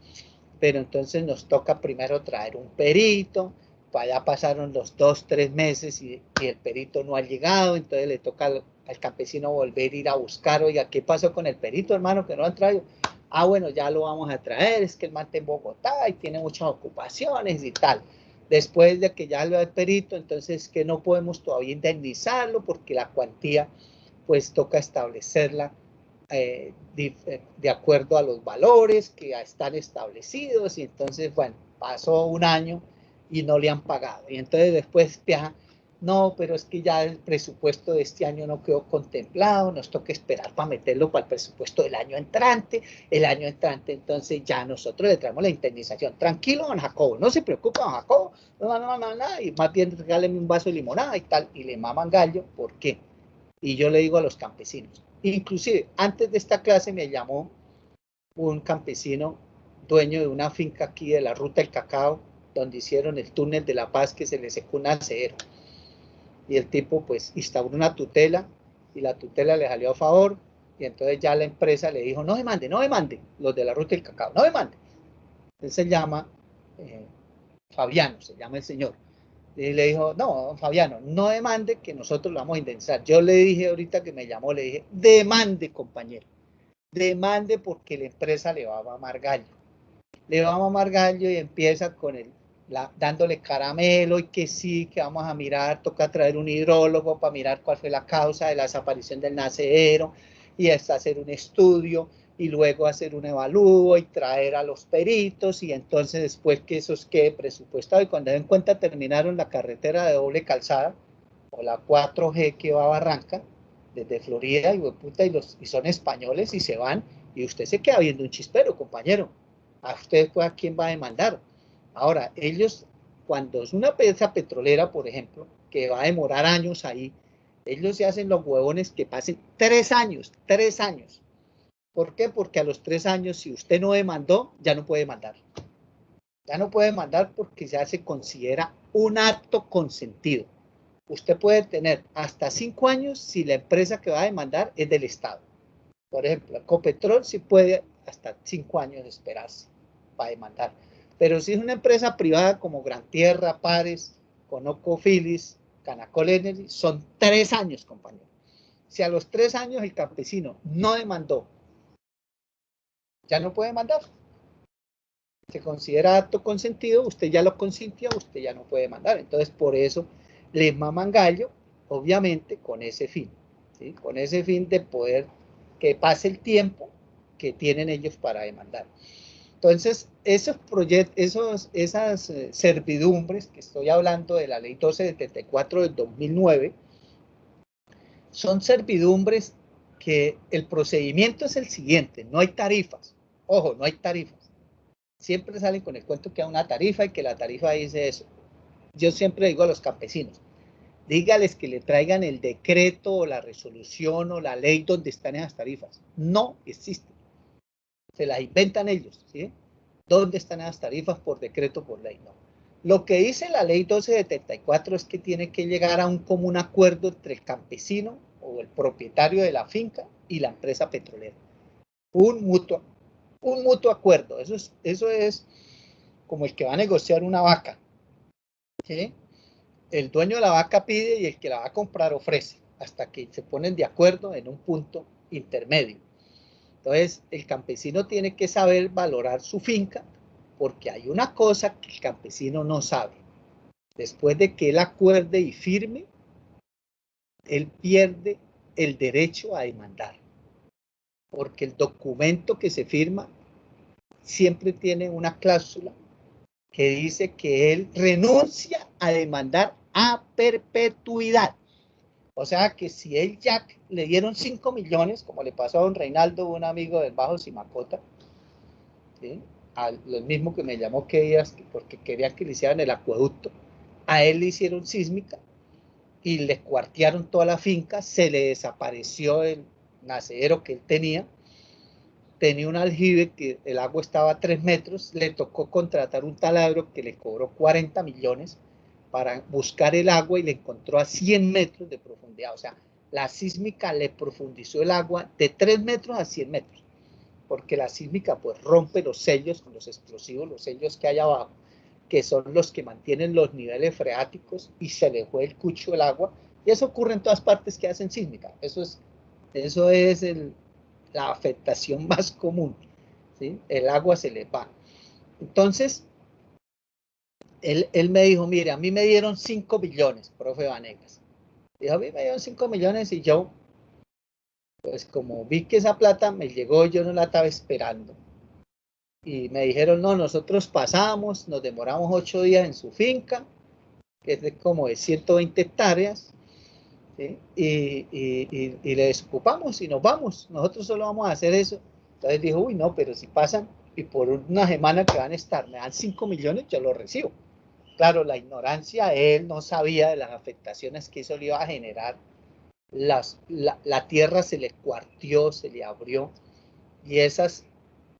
pero entonces nos toca primero traer un perito. Para allá pasaron los 2, 3 meses y el perito no ha llegado, entonces le toca al campesino volver a ir a buscar: oiga, ¿qué pasó con el perito, hermano, que no han traído? Bueno, ya lo vamos a traer, es que el man está en Bogotá y tiene muchas ocupaciones y tal. Después de que ya lo el perito, entonces que no podemos todavía indemnizarlo porque la cuantía pues toca establecerla de acuerdo a los valores que ya están establecidos. Y entonces, bueno, pasó 1 año y no le han pagado, y entonces después viaja: no, pero es que ya el presupuesto de este año no quedó contemplado, nos toca esperar para meterlo para el presupuesto del año entrante, entonces ya nosotros le traemos la indemnización. Tranquilo, don Jacobo, no se preocupe, don Jacobo, no, y más bien regáleme un vaso de limonada y tal, y le maman gallo. ¿Por qué? Y yo le digo a los campesinos, inclusive antes de esta clase me llamó un campesino dueño de una finca aquí de la Ruta del Cacao, donde hicieron el túnel de La Paz, que se le secó un acero, y el tipo pues instauró una tutela y la tutela le salió a favor, Y entonces ya la empresa le dijo, no demande, no demande, los de la ruta del cacao, no demande. Él se llama Fabiano, se llama el señor. Y le dijo, no, Fabiano, no demande que nosotros lo vamos a indemnizar. Yo le dije ahorita que me llamó, le dije, demande, compañero. Demande porque la empresa le va a mamar gallo. Le va a mamar gallo y empieza con dándole caramelo y que sí, que vamos a mirar, toca traer un hidrólogo para mirar cuál fue la causa de la desaparición del nacedero y hasta hacer un estudio y luego hacer un evalúo y traer a los peritos y entonces después que eso quede presupuestado y cuando den cuenta terminaron la carretera de doble calzada o la 4G que va a Barranca desde Florida y son españoles y se van y usted se queda viendo un chispero, compañero. ¿A usted a quién va a demandar? Ahora, ellos, cuando es una empresa petrolera, por ejemplo, que va a demorar años ahí, ellos se hacen los huevones que pasen 3 años, 3 años. ¿Por qué? Porque a los 3 años, si usted no demandó, ya no puede demandar. Ya no puede demandar porque ya se considera un acto consentido. Usted puede tener hasta 5 años si la empresa que va a demandar es del Estado. Por ejemplo, Ecopetrol sí puede hasta 5 años esperarse para demandar. Pero si es una empresa privada como Gran Tierra, Pares, ConocoPhillips, Canacol Energy, son 3 años, compañero. Si a los 3 años el campesino no demandó, ya no puede demandar. Se considera acto consentido, usted ya lo consintió, usted ya no puede demandar. Entonces, por eso les maman gallo, obviamente, con ese fin. ¿Sí? Con ese fin de poder que pase el tiempo que tienen ellos para demandar. Entonces, esos proyectos, esas servidumbres que estoy hablando de la ley 1274 del 2009, son servidumbres que el procedimiento es el siguiente, no hay tarifas. Ojo, no hay tarifas. Siempre salen con el cuento que hay una tarifa y que la tarifa dice eso. Yo siempre digo a los campesinos, dígales que le traigan el decreto o la resolución o la ley donde están esas tarifas. No existen. Se las inventan ellos, ¿sí? ¿Dónde están esas tarifas por decreto, por ley? No. Lo que dice la ley 1274 es que tiene que llegar a un común acuerdo entre el campesino o el propietario de la finca y la empresa petrolera. Un mutuo acuerdo. Eso es como el que va a negociar una vaca. ¿Sí? El dueño de la vaca pide y el que la va a comprar ofrece, hasta que se ponen de acuerdo en un punto intermedio. Entonces, el campesino tiene que saber valorar su finca, porque hay una cosa que el campesino no sabe. Después de que él acuerde y firme, él pierde el derecho a demandar, porque el documento que se firma siempre tiene una cláusula que dice que él renuncia a demandar a perpetuidad. O sea que si él ya le dieron 5 millones, como le pasó a don Reinaldo, un amigo del Bajo Simacota, ¿sí? Lo mismo que me llamó que días porque quería que le hicieran el acueducto, a él le hicieron sísmica y le cuartearon toda la finca, se le desapareció el nacedero que él tenía un aljibe que el agua estaba a 3 metros, le tocó contratar un taladro que le cobró 40 millones para buscar el agua y le encontró a 100 metros de profundidad. O sea, la sísmica le profundizó el agua de 3 metros a 100 metros, porque la sísmica pues rompe los sellos con los explosivos, los sellos que hay abajo, que son los que mantienen los niveles freáticos y se le fue el cucho del agua. Y eso ocurre en todas partes que hacen sísmica. Eso es la afectación más común, ¿sí? El agua se le va. Entonces, él me dijo, mire, a mí me dieron 5 millones, profe Vanegas. Dijo, a mí me dieron 5 millones y yo, pues como vi que esa plata me llegó, yo no la estaba esperando. Y me dijeron, no, nosotros pasamos, nos demoramos 8 días en su finca, que es como de 120 hectáreas, ¿sí? Y le desocupamos y nos vamos. Nosotros solo vamos a hacer eso. Entonces dijo, uy, no, pero si pasan y por una semana que van a estar, me dan 5 millones, yo lo recibo. Claro, la ignorancia, él no sabía de las afectaciones que eso le iba a generar. La tierra se le cuartió, se le abrió y esas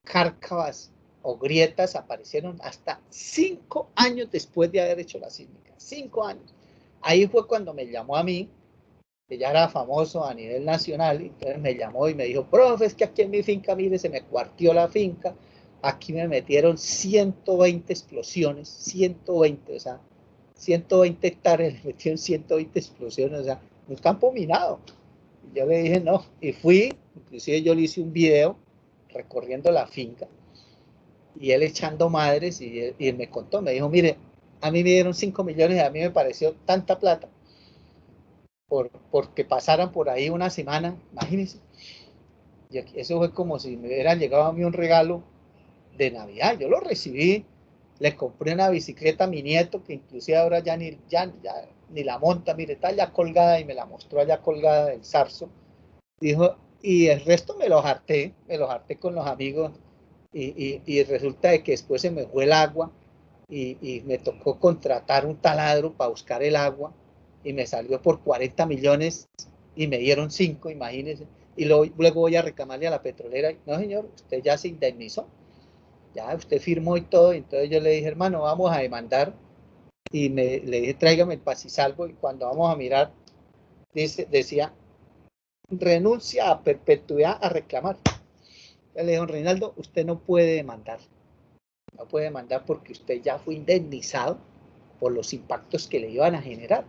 cárcavas o grietas aparecieron hasta 5 años después de haber hecho la sísmica. 5 años. Ahí fue cuando me llamó a mí que ya era famoso a nivel nacional, y entonces me llamó y me dijo, profe, es que aquí en mi finca, mire, se me cuartió la finca, aquí me metieron 120 explosiones, 120, o sea, 120 hectáreas, me metieron 120 explosiones, o sea, un campo minado. Y yo le dije, no, y fui, inclusive yo le hice un video recorriendo la finca, y él echando madres, y él me contó, me dijo, mire, a mí me dieron 5 millones, a mí me pareció tanta plata, porque pasaran por ahí una semana, imagínense. Y eso fue como si me hubiera llegado a mí un regalo de Navidad. Yo lo recibí, le compré una bicicleta a mi nieto, que inclusive ahora ya ni la monta, mire, está ya colgada, y me la mostró allá colgada del zarzo. Dijo, y el resto me los harté con los amigos, y resulta de que después se me fue el agua, y me tocó contratar un taladro para buscar el agua, y me salió por 40 millones y me dieron 5, imagínense. Y luego voy a reclamarle a la petrolera, no señor, usted ya se indemnizó, ya usted firmó y todo. Y entonces yo le dije, hermano, vamos a demandar, y le dije, tráigame el pasisalvo, y cuando vamos a mirar, decía, renuncia a perpetuidad a reclamar. Yo le dije, don Reinaldo, usted no puede demandar, no puede demandar porque usted ya fue indemnizado por los impactos que le iban a generar,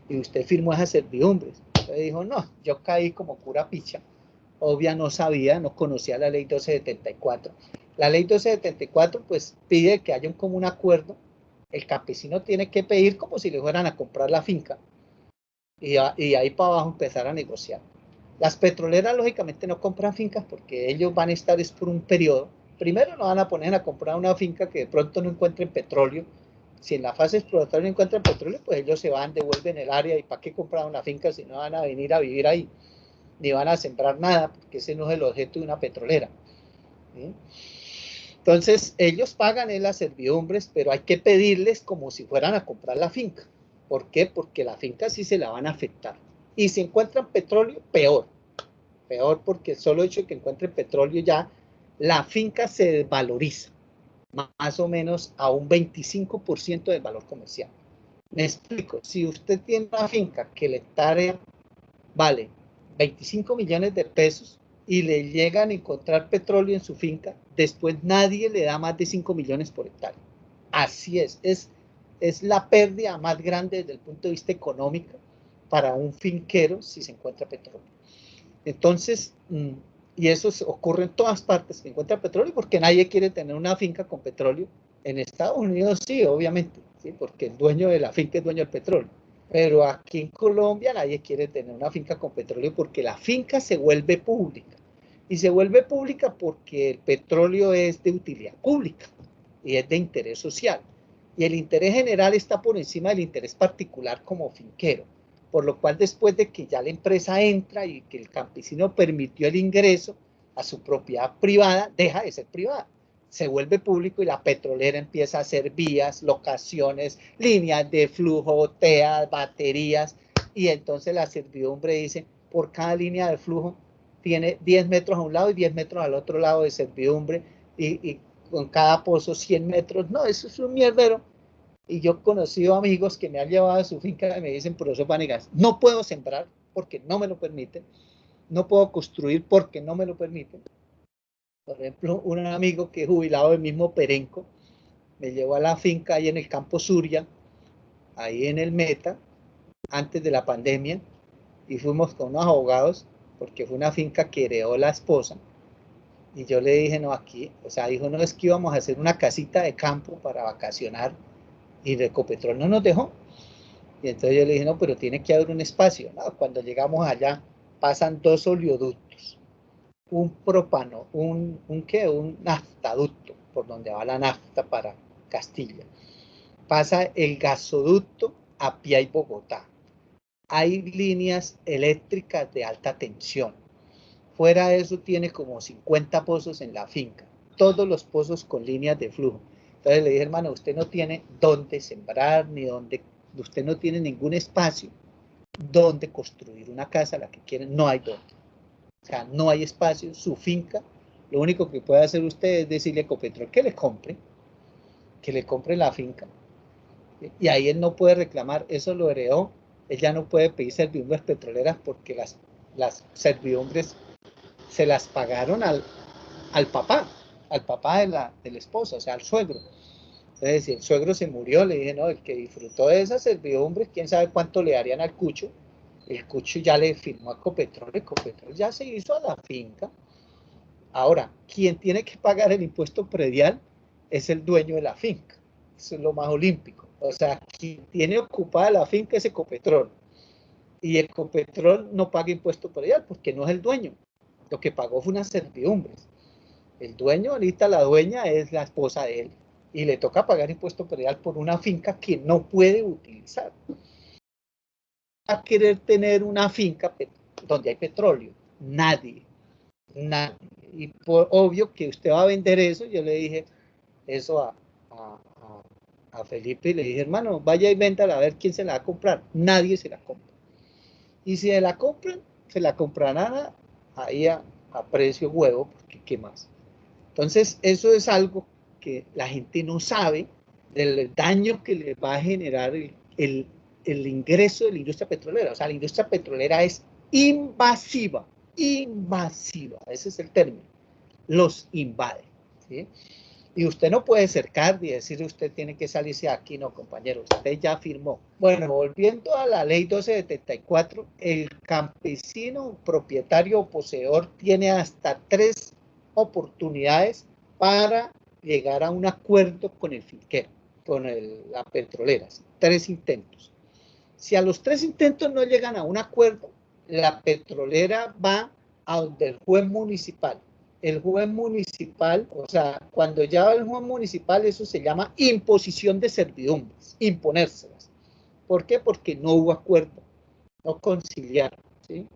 y usted firmó esas servidumbres. Entonces dijo, no, yo caí como pura picha, obvia, no sabía, no conocía la ley 1274. La ley 1274 pues pide que haya un común acuerdo, el campesino tiene que pedir como si le fueran a comprar la finca, y ahí para abajo empezar a negociar. Las petroleras lógicamente no compran fincas porque ellos van a estar es por un periodo. Primero no van a poner a comprar una finca que de pronto no encuentren petróleo. Si en la fase exploratoria no encuentran petróleo, pues ellos se van, devuelven el área, y ¿para qué comprar una finca si no van a venir a vivir ahí? Ni van a sembrar nada, porque ese no es el objeto de una petrolera. ¿Sí? Entonces ellos pagan en las servidumbres, pero hay que pedirles como si fueran a comprar la finca. ¿Por qué? Porque la finca sí se la van a afectar. Y si encuentran petróleo, peor. Peor, porque el solo hecho de que encuentren petróleo, ya la finca se desvaloriza más o menos a un 25% del valor comercial. Me explico, si usted tiene una finca que la hectárea vale 25 millones de pesos y le llegan a encontrar petróleo en su finca, después nadie le da más de 5 millones por hectárea. Así es la pérdida más grande desde el punto de vista económico para un finquero si se encuentra petróleo. Entonces, y eso ocurre en todas partes, que encuentra petróleo, porque nadie quiere tener una finca con petróleo. En Estados Unidos sí, obviamente, ¿sí? Porque el dueño de la finca es dueño del petróleo. Pero aquí en Colombia nadie quiere tener una finca con petróleo porque la finca se vuelve pública. Y se vuelve pública porque el petróleo es de utilidad pública y es de interés social. Y el interés general está por encima del interés particular como finquero. Por lo cual, después de que ya la empresa entra y que el campesino permitió el ingreso a su propiedad privada, deja de ser privada, se vuelve público, y la petrolera empieza a hacer vías, locaciones, líneas de flujo, teas, baterías, y entonces la servidumbre dice, por cada línea de flujo tiene 10 metros a un lado y 10 metros al otro lado de servidumbre, y con cada pozo 100 metros. No, eso es un mierdero. Y yo he conocido amigos que me han llevado a su finca y me dicen, profesor Vanegas, no puedo sembrar porque no me lo permiten, no puedo construir porque no me lo permiten. Por ejemplo, un amigo que es jubilado del mismo Perenco me llevó a la finca ahí en el campo Suria, ahí en el Meta, antes de la pandemia, y fuimos con unos abogados porque fue una finca que heredó la esposa. Y yo le dije, no, aquí, o sea, dijo, no, es que íbamos a hacer una casita de campo para vacacionar, y Ecopetrol no nos dejó. Y entonces yo le dije, no, pero tiene que haber un espacio. No, cuando llegamos allá, pasan dos oleoductos, un propano, un naftaducto, por donde va la nafta para Castilla. Pasa el gasoducto a Pía y Bogotá. Hay líneas eléctricas de alta tensión. Fuera de eso, tiene como 50 pozos en la finca, todos los pozos con líneas de flujo. Entonces le dije, hermano, usted no tiene dónde sembrar, ni dónde, usted no tiene ningún espacio donde construir una casa, la que quieren, no hay dónde. O sea, no hay espacio, su finca, lo único que puede hacer usted es decirle a Ecopetrol que le compre la finca. Y ahí él no puede reclamar, eso lo heredó él ya no puede pedir servidumbres petroleras porque las servidumbres se las pagaron al papá de la esposa, o sea, al suegro. Entonces, si el suegro se murió, le dije, no, el que disfrutó de esas servidumbres, quién sabe cuánto le darían al cucho. El cucho ya le firmó a Ecopetrol, Ecopetrol ya se hizo a la finca. Ahora, quien tiene que pagar el impuesto predial es el dueño de la finca. Eso es lo más olímpico. O sea, quien tiene ocupada la finca es Ecopetrol. Y Ecopetrol no paga impuesto predial porque no es el dueño. Lo que pagó fue unas servidumbres. El dueño, ahorita la dueña es la esposa de él. Y le toca pagar impuesto predial por una finca que no puede utilizar. Va a querer tener una finca donde hay petróleo. Nadie. Nadie. Y por obvio que usted va a vender eso, yo le dije eso a Felipe y le dije, hermano, vaya y véndala a ver quién se la va a comprar. Nadie se la compra. Y si se la compran, se la comprarán ahí a precio huevo, porque qué más. Entonces, eso es algo que la gente no sabe del daño que le va a generar el ingreso de la industria petrolera. O sea, la industria petrolera es invasiva, ese es el término, los invade, ¿sí? Y usted no puede cercar y decir usted tiene que salirse aquí, no, compañero, usted ya firmó. Bueno, volviendo a la ley 1274, el campesino, propietario o poseedor tiene hasta 3 oportunidades para llegar a un acuerdo con el finquero, con la petrolera, 3 intentos. Si a los 3 intentos no llegan a un acuerdo, la petrolera va a donde el juez municipal. El juez municipal, o sea, cuando ya va el juez municipal, eso se llama imposición de servidumbres, imponérselas. ¿Por qué? Porque no hubo acuerdo, no conciliaron, ¿sí?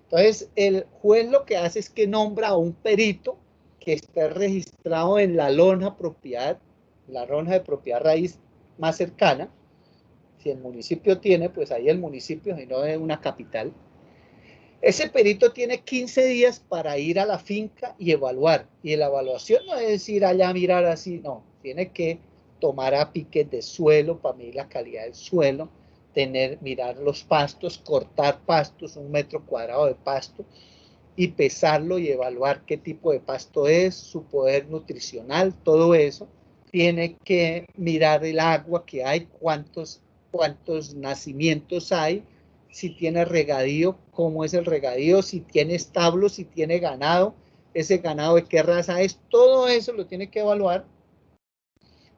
Entonces, el juez lo que hace es que nombra a un perito que esté registrado en la lonja propiedad, la lonja de propiedad raíz más cercana. Si el municipio tiene, pues ahí el municipio, si no es una capital. Ese perito tiene 15 días para ir a la finca y evaluar. Y la evaluación no es ir allá a mirar así, no. Tiene que tomar a piques de suelo para medir la calidad del suelo, mirar los pastos, cortar pastos, 1 metro cuadrado de pasto, y pesarlo y evaluar qué tipo de pasto es, su poder nutricional, todo eso. Tiene que mirar el agua que hay, cuántos nacimientos hay, si tiene regadío, cómo es el regadío, si tiene establos, si tiene ganado, ese ganado de qué raza es, todo eso lo tiene que evaluar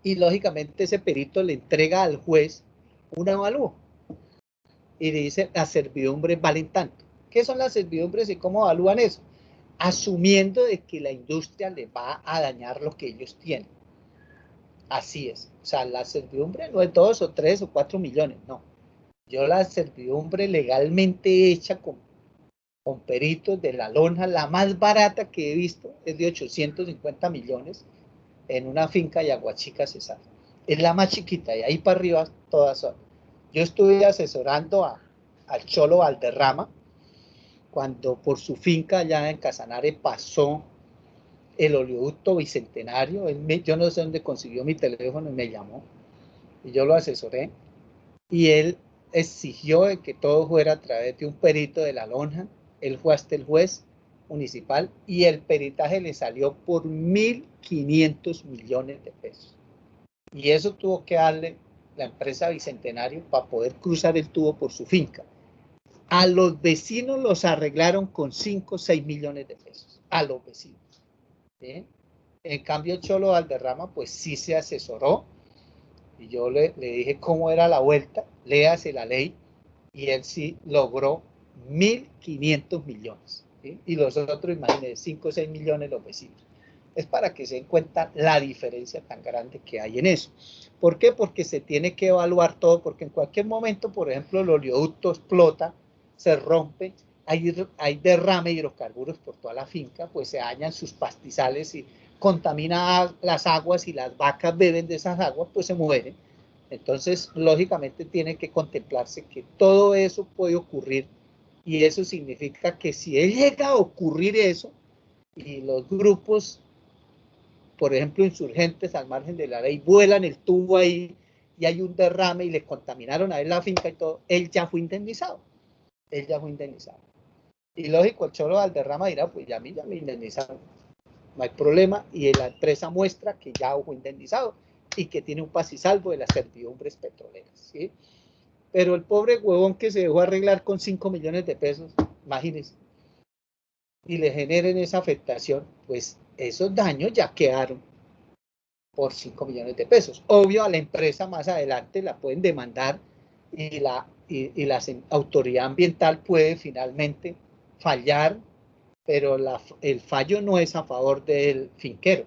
y lógicamente ese perito le entrega al juez un avalúo y le dice las servidumbres valen tanto. ¿Qué son las servidumbres y cómo evalúan eso? Asumiendo de que la industria le va a dañar lo que ellos tienen. Así es. O sea, la servidumbre no es 2 o 3 o 4 millones, no. Yo la servidumbre legalmente hecha con peritos de la lonja, la más barata que he visto es de 850 millones en una finca de Aguachica, Cesar. Es la más chiquita y ahí para arriba todas son. Yo estuve asesorando al Cholo Valderrama cuando por su finca allá en Casanare pasó el oleoducto bicentenario. Yo no sé dónde consiguió mi teléfono y me llamó y yo lo asesoré y él exigió que todo fuera a través de un perito de la lonja. Él fue hasta el juez municipal y el peritaje le salió por 1.500 millones de pesos. Y eso tuvo que darle la empresa Bicentenario para poder cruzar el tubo por su finca. A los vecinos los arreglaron con 5 o 6 millones de pesos. A los vecinos. ¿Sí? En cambio, Cholo Valderrama, pues sí se asesoró. Y yo le dije cómo era la vuelta, léase la ley, y él sí logró 1.500 millones. ¿Sí? Y los otros, imagínense, 5 o 6 millones los vecinos. Es para que se den cuenta la diferencia tan grande que hay en eso. ¿Por qué? Porque se tiene que evaluar todo, porque en cualquier momento, por ejemplo, el oleoducto explota, se rompe, hay derrame de hidrocarburos por toda la finca, pues se dañan sus pastizales y contamina las aguas y las vacas beben de esas aguas, pues se mueren. Entonces, lógicamente tiene que contemplarse que todo eso puede ocurrir y eso significa que si llega a ocurrir eso y los grupos, por ejemplo, insurgentes al margen de la ley, vuelan el tubo ahí y hay un derrame y le contaminaron a él la finca y todo, él ya fue indemnizado. Él ya fue indemnizado. Y lógico, el cholo al derrama dirá, pues ya a mí ya me indemnizaron, no hay problema, y la empresa muestra que ya fue indemnizado y que tiene un pasisalvo de las servidumbres petroleras, ¿sí? Pero el pobre huevón que se dejó arreglar con 5 millones de pesos, imagínense, y le generen esa afectación, pues esos daños ya quedaron por 5 millones de pesos. Obvio, a la empresa más adelante la pueden demandar y la autoridad ambiental puede finalmente fallar, pero el fallo no es a favor del finquero.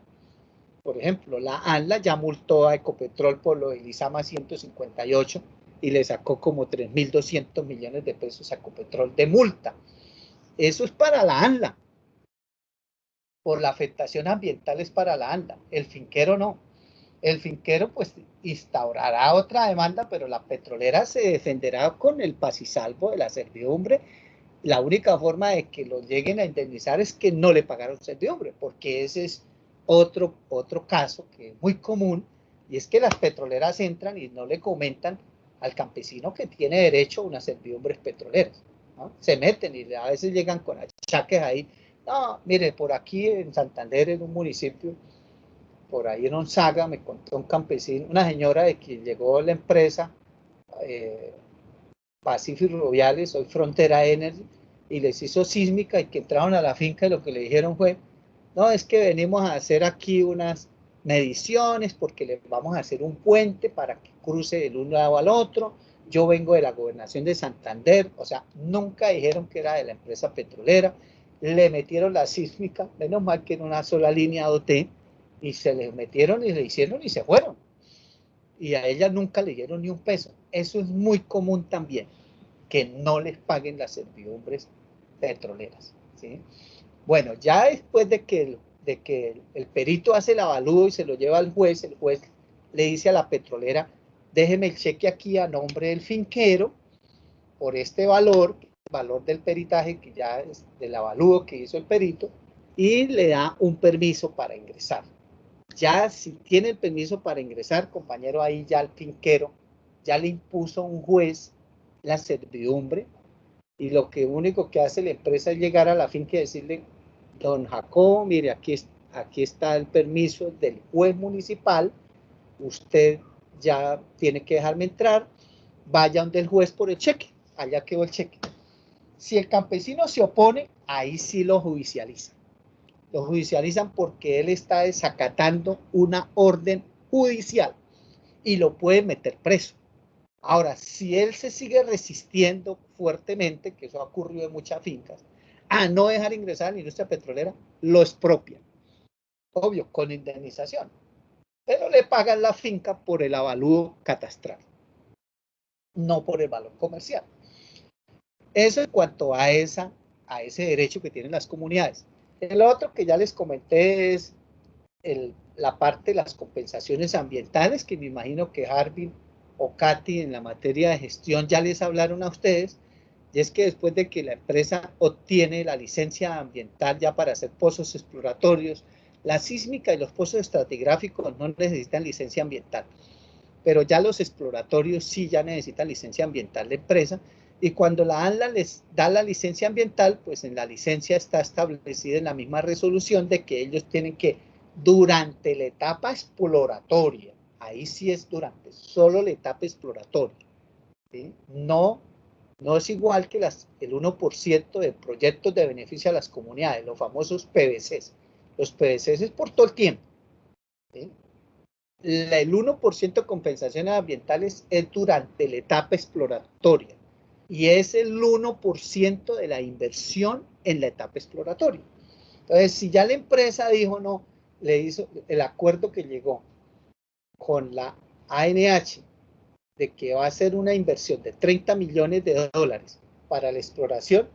Por ejemplo, la ANLA ya multó a Ecopetrol por lo del ISAMA 158 y le sacó como 3.200 millones de pesos a Ecopetrol de multa. Eso es para la ANLA. Por la afectación ambiental es para la ANLA. El finquero no. El finquero pues instaurará otra demanda, pero la petrolera se defenderá con el pasisalvo de la servidumbre. La única forma de que lo lleguen a indemnizar es que no le pagaron servidumbre, porque ese es otro caso que es muy común, y es que las petroleras entran y no le comentan al campesino que tiene derecho a unas servidumbres petroleras, ¿no? Se meten y a veces llegan con achaques ahí. No, mire, por aquí en Santander, en un municipio, por ahí en Onzaga, me contó un campesino, una señora de que llegó la empresa Pacífico Ferroviales, hoy Frontera Energy, y les hizo sísmica y que entraron a la finca y lo que le dijeron fue, no, es que venimos a hacer aquí unas mediciones porque le vamos a hacer un puente para que cruce de un lado al otro, yo vengo de la gobernación de Santander, o sea, nunca dijeron que era de la empresa petrolera, le metieron la sísmica, menos mal que en una sola línea OT, y se les metieron y le hicieron y se fueron. Y a ella nunca le dieron ni un peso. Eso es muy común también, que no les paguen las servidumbres petroleras, ¿sí? Bueno, ya después de que el perito hace el avalúo y se lo lleva al juez, el juez le dice a la petrolera, déjeme el cheque aquí a nombre del finquero por este valor del peritaje que ya es del avalúo que hizo el perito, y le da un permiso para ingresar. Ya si tiene el permiso para ingresar, compañero, ahí ya el finquero ya le impuso a un juez la servidumbre, y lo que único que hace la empresa es llegar a la finca y decirle, don Jacobo, mire, aquí está el permiso del juez municipal, usted ya tiene que dejarme entrar, vaya donde el juez por el cheque, allá quedó el cheque. Si el campesino se opone, ahí sí lo judicializan. Lo judicializan porque él está desacatando una orden judicial y lo pueden meter preso. Ahora, si él se sigue resistiendo fuertemente, que eso ha ocurrido en muchas fincas, a no dejar ingresar a la industria petrolera, lo expropian. Obvio, con indemnización. Pero le pagan la finca por el avalúo catastral, no por el valor comercial. Eso en cuanto a ese derecho que tienen las comunidades. El otro que ya les comenté es la parte de las compensaciones ambientales, que me imagino que Harvin o Katy en la materia de gestión ya les hablaron a ustedes, y es que después de que la empresa obtiene la licencia ambiental ya para hacer pozos exploratorios, la sísmica y los pozos estratigráficos no necesitan licencia ambiental, pero ya los exploratorios sí ya necesitan licencia ambiental de empresa, y cuando la ANLA les da la licencia ambiental, pues en la licencia está establecida en la misma resolución de que ellos tienen que, durante la etapa exploratoria, ahí sí es durante, solo la etapa exploratoria, ¿sí? No es igual que el 1% de proyectos de beneficio a las comunidades, los famosos PBCs. Los PBCs es por todo el tiempo, ¿sí? El 1% de compensaciones ambientales es durante la etapa exploratoria y es el 1% de la inversión en la etapa exploratoria. Entonces, si ya la empresa dijo no, le hizo el acuerdo que llegó con la ANH de que va a hacer una inversión de 30 millones de dólares para la exploración,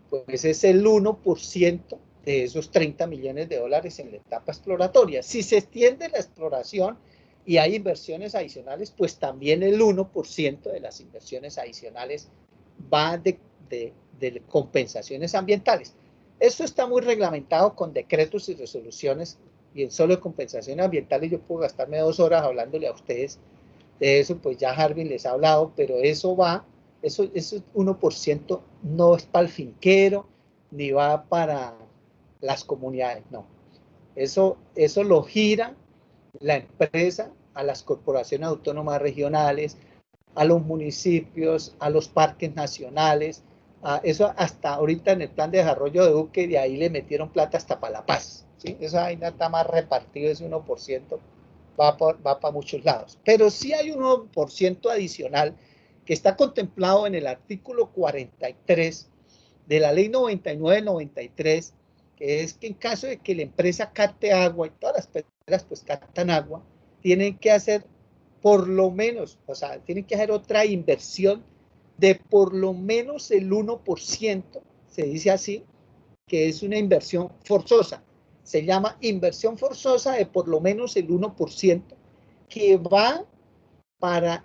pues es el 1% de esos 30 millones de dólares en la etapa exploratoria. Si se extiende la exploración y hay inversiones adicionales, pues también el 1% de las inversiones adicionales va de compensaciones ambientales. Esto está muy reglamentado con decretos y resoluciones, y en solo compensaciones ambientales yo puedo gastarme 2 horas hablándole a ustedes, De eso pues ya Harvey les ha hablado, pero eso 1% no es para el finquero, ni va para las comunidades, no. Eso lo gira la empresa a las corporaciones autónomas regionales, a los municipios, a los parques nacionales, eso hasta ahorita en el plan de desarrollo de Duque, de ahí le metieron plata hasta para La Paz, ¿sí? Esa vaina está más repartido, ese 1% va para muchos lados. Pero sí hay un 1% adicional que está contemplado en el artículo 43 de la ley 99-93, que es que en caso de que la empresa capte agua, y todas las empresas pues captan agua, tienen que hacer por lo menos, o sea, tienen que hacer otra inversión de por lo menos el 1%, se dice así, que es una inversión forzosa. Se llama inversión forzosa de por lo menos el 1%, que va para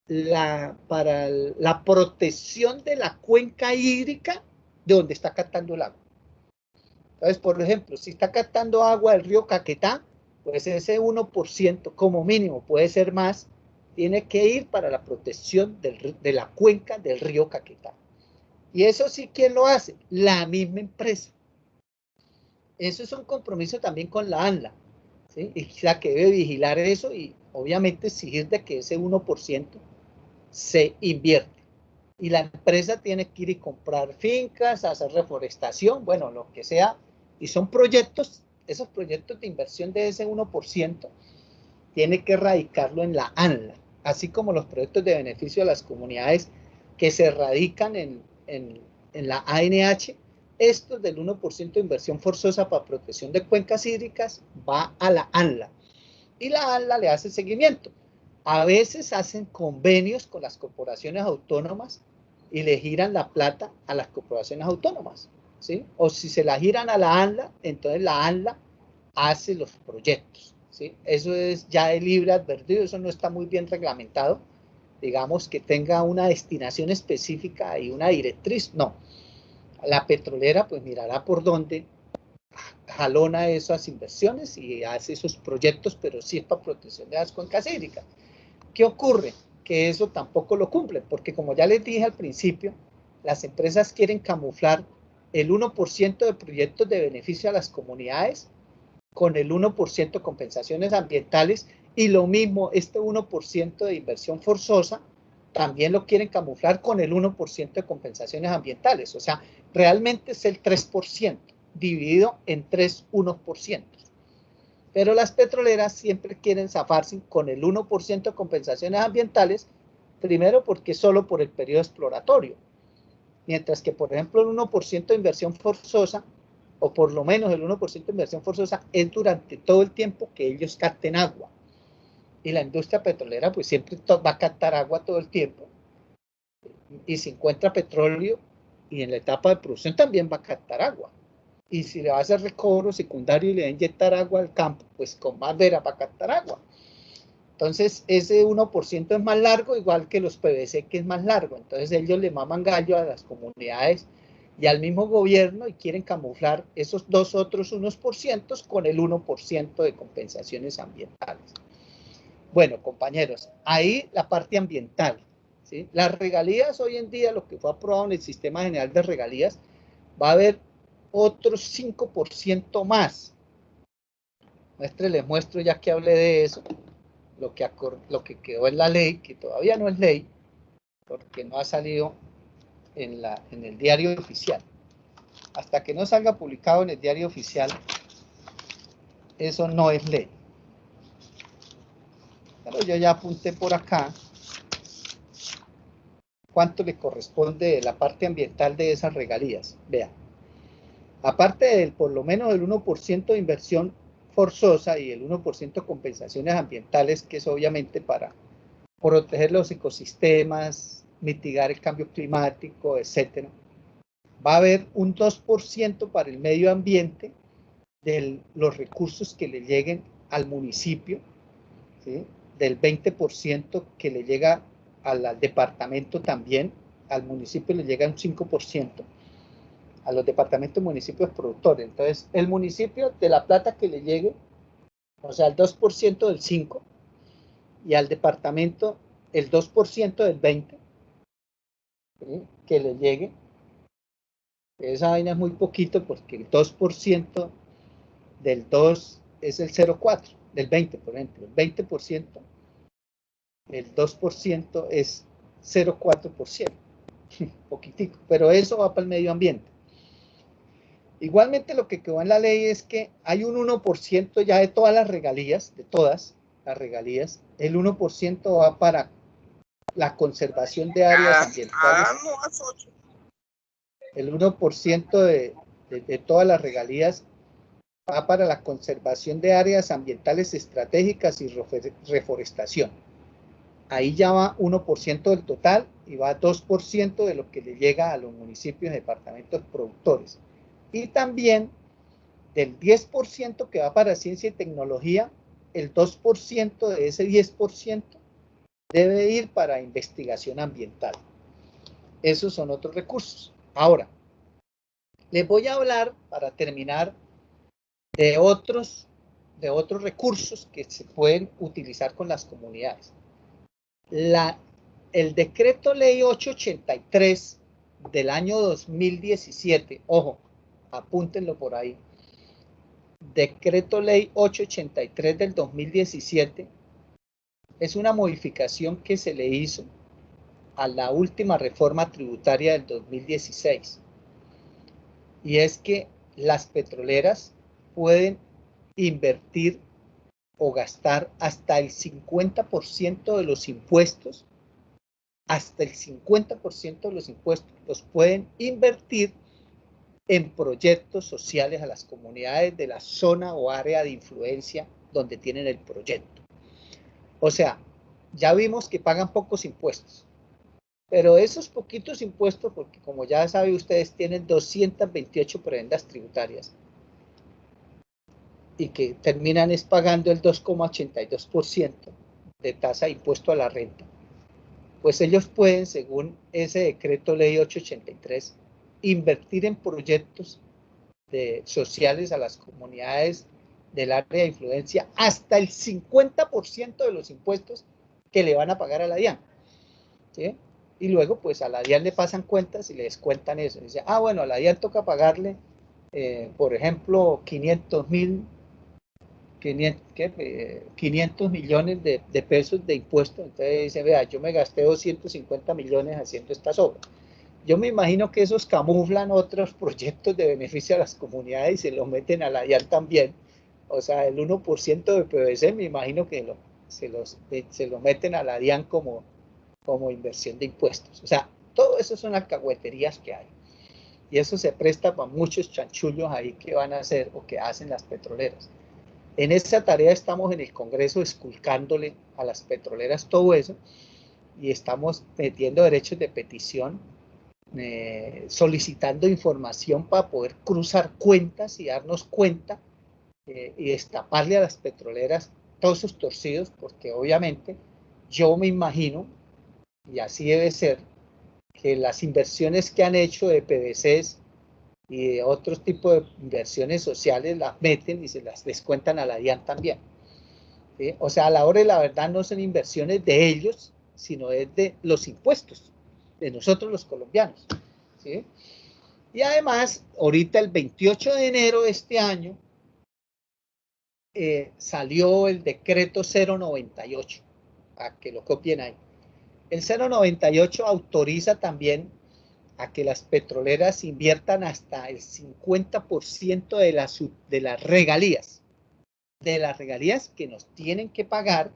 la protección de la cuenca hídrica de donde está captando el agua. Entonces, por ejemplo, si está captando agua del río Caquetá, pues ese 1% como mínimo, puede ser más, tiene que ir para la protección de la cuenca del río Caquetá. Y eso sí, ¿quién lo hace? La misma empresa. Eso es un compromiso también con la ANLA, ¿sí? Y la que debe vigilar eso y obviamente exigir de que ese 1% se invierte. Y la empresa tiene que ir y comprar fincas, hacer reforestación, bueno, lo que sea. Y son proyectos, esos proyectos de inversión de ese 1%, tiene que radicarlo en la ANLA, así como los proyectos de beneficio a las comunidades que se radican en la ANH. Estos del 1% de inversión forzosa para protección de cuencas hídricas va a la ANLA. Y la ANLA le hace seguimiento. A veces hacen convenios con las corporaciones autónomas y le giran la plata a las corporaciones autónomas, ¿sí? O si se la giran a la ANLA, entonces la ANLA hace los proyectos, ¿sí? Eso es ya de libre advertido, eso no está muy bien reglamentado, digamos que tenga una destinación específica y una directriz, no. La petrolera pues mirará por dónde jalona esas inversiones y hace esos proyectos, pero sí es para protección de las cuencas hídricas. ¿Qué ocurre? Que eso tampoco lo cumplen, porque como ya les dije al principio, las empresas quieren camuflar el 1% de proyectos de beneficio a las comunidades con el 1% de compensaciones ambientales y lo mismo, este 1% de inversión forzosa, también lo quieren camuflar con el 1% de compensaciones ambientales. O sea, realmente es el 3%, dividido en 3 1%. Pero las petroleras siempre quieren zafarse con el 1% de compensaciones ambientales, primero porque solo por el periodo exploratorio, mientras que, por ejemplo, el 1% de inversión forzosa, o por lo menos el 1% de inversión forzosa, es durante todo el tiempo que ellos capten agua. Y la industria petrolera, pues siempre va a captar agua todo el tiempo, y si encuentra petróleo, y en la etapa de producción también va a captar agua. Y si le va a hacer recobro secundario y le va a inyectar agua al campo, pues con más veras va a captar agua. Entonces, ese 1% es más largo, igual que los PVC, que es más largo. Entonces, ellos le maman gallo a las comunidades y al mismo gobierno y quieren camuflar esos dos otros 1% con el 1% de compensaciones ambientales. Bueno, compañeros, ahí la parte ambiental, ¿sí? Las regalías hoy en día, lo que fue aprobado en el Sistema General de Regalías, va a haber otros 5% más. Les muestro ya que hablé de eso, lo que quedó en la ley, que todavía no es ley, porque no ha salido en el diario oficial. Hasta que no salga publicado en el diario oficial, eso no es ley. Pero yo ya apunté por acá cuánto le corresponde de la parte ambiental de esas regalías. Vean, aparte del por lo menos el 1% de inversión forzosa y el 1% de compensaciones ambientales, que es obviamente para proteger los ecosistemas, mitigar el cambio climático, etc. Va a haber un 2% para el medio ambiente de los recursos que le lleguen al municipio, ¿sí? Del 20% que le llega al departamento también, al municipio le llega un 5%, a los departamentos y municipios productores. Entonces, el municipio de la plata que le llegue, o sea, el 2% del 5%, y al departamento el 2% del 20%, ¿sí? Que le llegue. Esa vaina es muy poquito porque el 2% del 2 es el 0,4, del 20, por ejemplo. El 20%, el 2% es 0,4%. Poquitico, pero eso va para el medio ambiente. Igualmente lo que quedó en la ley es que hay un 1% ya de todas las regalías, de todas las regalías, el 1% va para la conservación de áreas ambientales. El 1% de todas las regalías va para la conservación de áreas ambientales estratégicas y reforestación. Ahí ya va 1% del total y va 2% de lo que le llega a los municipios y departamentos productores. Y también del 10% que va para ciencia y tecnología, el 2% de ese 10% debe ir para investigación ambiental. Esos son otros recursos. Ahora, les voy a hablar, para terminar, de otros recursos que se pueden utilizar con las comunidades. El decreto ley 883 del año 2017, ojo, apúntenlo por ahí, decreto ley 883 del 2017, es una modificación que se le hizo a la última reforma tributaria del 2016. Y es que las petroleras pueden invertir o gastar hasta el 50% de los impuestos, hasta el 50% de los impuestos los pueden invertir en proyectos sociales a las comunidades de la zona o área de influencia donde tienen el proyecto. O sea, ya vimos que pagan pocos impuestos, pero esos poquitos impuestos, porque como ya saben ustedes, tienen 228 prebendas tributarias y que terminan es pagando el 2,82% de tasa de impuesto a la renta, pues ellos pueden, según ese decreto ley 883, invertir en proyectos sociales a las comunidades del área de influencia hasta el 50% de los impuestos que le van a pagar a la DIAN, ¿sí? Y luego pues a la DIAN le pasan cuentas y le descuentan eso. Dice, bueno, a la DIAN toca pagarle, por ejemplo, 500 millones de pesos de impuestos. Entonces dice, vea, yo me gasté 250 millones haciendo estas obras. Yo me imagino que esos camuflan otros proyectos de beneficio a las comunidades y se los meten a la DIAN también. O sea, el 1% de PVC me imagino que se lo meten a la DIAN como inversión de impuestos. O sea, todo eso son alcahueterías que hay. Y eso se presta para muchos chanchullos ahí que van a hacer o que hacen las petroleras. En esa tarea estamos en el Congreso esculcándole a las petroleras todo eso y estamos metiendo derechos de petición, solicitando información para poder cruzar cuentas y darnos cuenta y destaparle a las petroleras todos sus torcidos, porque obviamente yo me imagino, y así debe ser, que las inversiones que han hecho de PVCs y de otros tipos de inversiones sociales las meten y se las descuentan a la DIAN también, ¿sí? O sea, a la hora de la verdad no son inversiones de ellos, sino es de los impuestos, de nosotros los colombianos, ¿sí? Y además, ahorita el 28 de enero de este año salió el decreto 098, a que lo copien ahí. El 098 autoriza también a que las petroleras inviertan hasta el 50% de las regalías que nos tienen que pagar,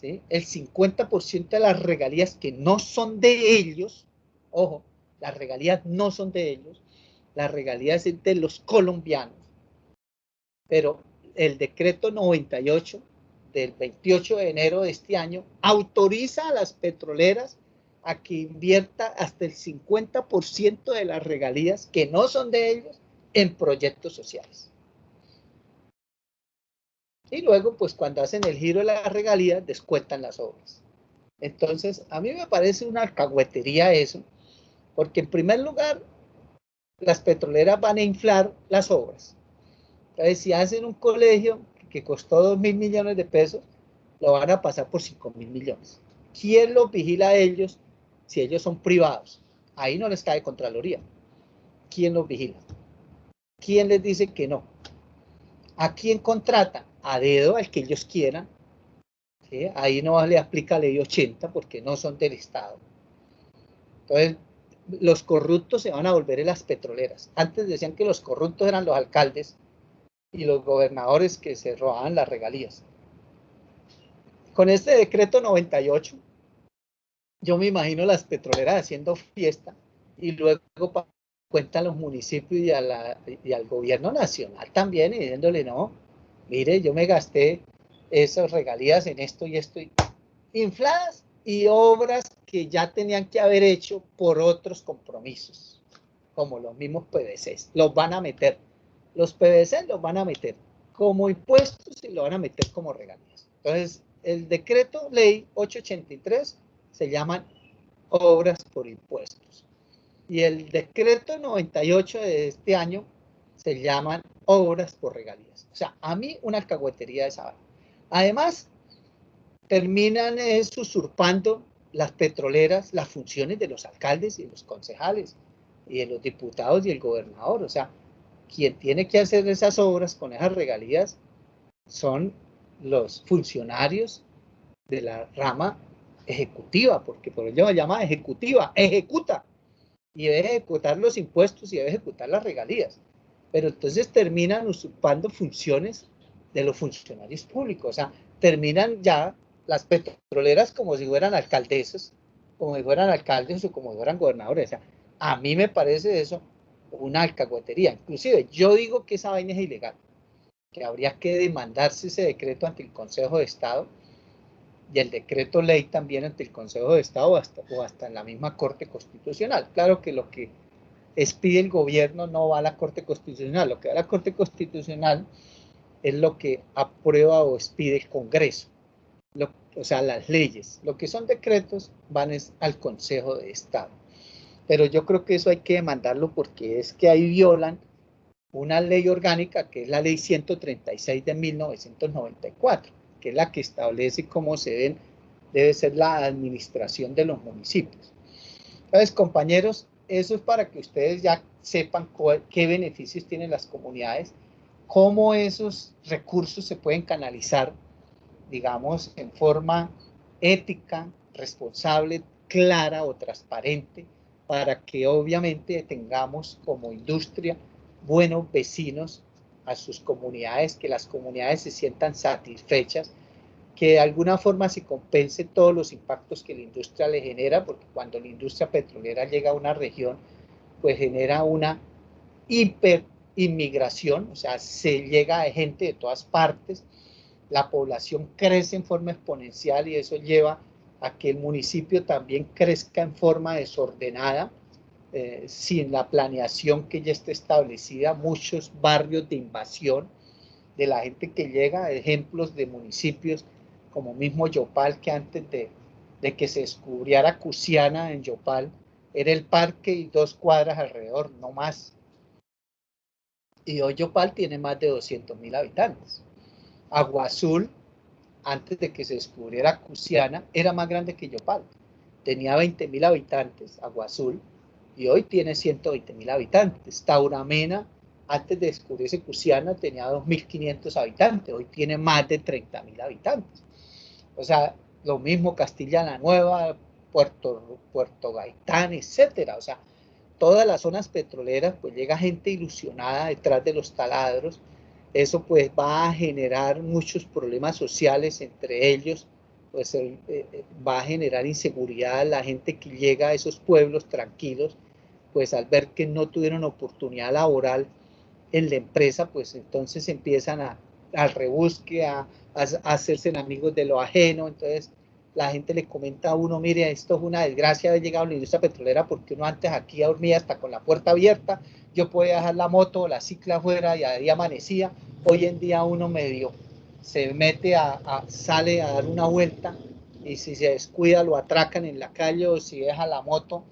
¿sí? El 50% de las regalías que no son de ellos, ojo, las regalías no son de ellos, las regalías es de los colombianos, pero el decreto 98 del 28 de enero de este año autoriza a las petroleras a que invierta hasta el 50% de las regalías que no son de ellos en proyectos sociales. Y luego, pues cuando hacen el giro de las regalías, descuentan las obras. Entonces, a mí me parece una alcahuetería eso, porque en primer lugar, las petroleras van a inflar las obras. Entonces, si hacen un colegio que costó 2.000 millones de pesos, lo van a pasar por 5.000 millones. ¿Quién los vigila a ellos si ellos son privados? Ahí no les cae Contraloría. ¿Quién los vigila? ¿Quién les dice que no? ¿A quién contratan? A dedo, al que ellos quieran. ¿Sí? Ahí no le aplica ley 80 porque no son del Estado. Entonces, los corruptos se van a volver en las petroleras. Antes decían que los corruptos eran los alcaldes y los gobernadores que se robaban las regalías. Con este decreto 98, yo me imagino las petroleras haciendo fiesta y luego cuentan los municipios y al gobierno nacional también y diciéndole, no, mire, yo me gasté esas regalías en esto y esto, infladas y obras que ya tenían que haber hecho por otros compromisos, como los mismos PVCs, los van a meter, los PVCs los van a meter como impuestos y lo van a meter como regalías. Entonces, el decreto ley 883 se llaman obras por impuestos. Y el decreto 98 de este año se llaman obras por regalías. O sea, a mí una alcahuetería de esa vaina. Además, terminan usurpando las petroleras las funciones de los alcaldes y de los concejales y de los diputados y el gobernador. O sea, quien tiene que hacer esas obras con esas regalías son los funcionarios de la rama ejecutiva, porque por ello se llama ejecutiva, ejecuta, y debe ejecutar los impuestos y debe ejecutar las regalías. Pero entonces terminan usurpando funciones de los funcionarios públicos, o sea, terminan ya las petroleras como si fueran alcaldesas, como si fueran alcaldes o como si fueran gobernadores. O sea, a mí me parece eso una alcahuetería. Inclusive yo digo que esa vaina es ilegal, que habría que demandarse ese decreto ante el Consejo de Estado y el decreto ley también ante el Consejo de Estado o hasta en la misma Corte Constitucional. Claro que lo que expide el gobierno no va a la Corte Constitucional, lo que va a la Corte Constitucional es lo que aprueba o expide el Congreso, o sea, las leyes. Lo que son decretos van al Consejo de Estado. Pero yo creo que eso hay que demandarlo porque es que ahí violan una ley orgánica que es la ley 136 de 1994, que es la que establece cómo debe ser la administración de los municipios. Entonces, compañeros, eso es para que ustedes ya sepan qué beneficios tienen las comunidades, cómo esos recursos se pueden canalizar, digamos, en forma ética, responsable, clara o transparente, para que obviamente tengamos como industria buenos vecinos a sus comunidades, que las comunidades se sientan satisfechas, que de alguna forma se compense todos los impactos que la industria le genera, porque cuando la industria petrolera llega a una región, pues genera una hiperinmigración, o sea, se llega a gente de todas partes, la población crece en forma exponencial y eso lleva a que el municipio también crezca en forma desordenada, sin la planeación que ya está establecida, muchos barrios de invasión de la gente que llega, ejemplos de municipios como mismo Yopal, que antes de que se descubriera Cusiana en Yopal, era el parque y 2 cuadras alrededor, no más. Y hoy Yopal tiene más de 200.000 habitantes. Agua Azul, antes de que se descubriera Cusiana, era más grande que Yopal. Tenía 20.000 habitantes, Agua Azul, y hoy tiene 120.000 habitantes. Tauramena, antes de descubrirse Cusiana, tenía 2.500 habitantes, hoy tiene más de 30.000 habitantes. O sea, lo mismo Castilla la Nueva, Puerto Gaitán, etcétera. O sea, todas las zonas petroleras, pues llega gente ilusionada detrás de los taladros. Eso pues va a generar muchos problemas sociales, entre ellos pues va a generar inseguridad. La gente que llega a esos pueblos tranquilos, pues al ver que no tuvieron oportunidad laboral en la empresa, pues entonces empiezan al rebusque, a hacerse amigos de lo ajeno. Entonces la gente le comenta a uno, mire, esto es una desgracia haber llegado a la industria petrolera, porque uno antes aquí dormía hasta con la puerta abierta, yo podía dejar la moto o la cicla afuera y ahí amanecía. Hoy en día uno medio se mete sale a dar una vuelta y si se descuida lo atracan en la calle, o si deja la moto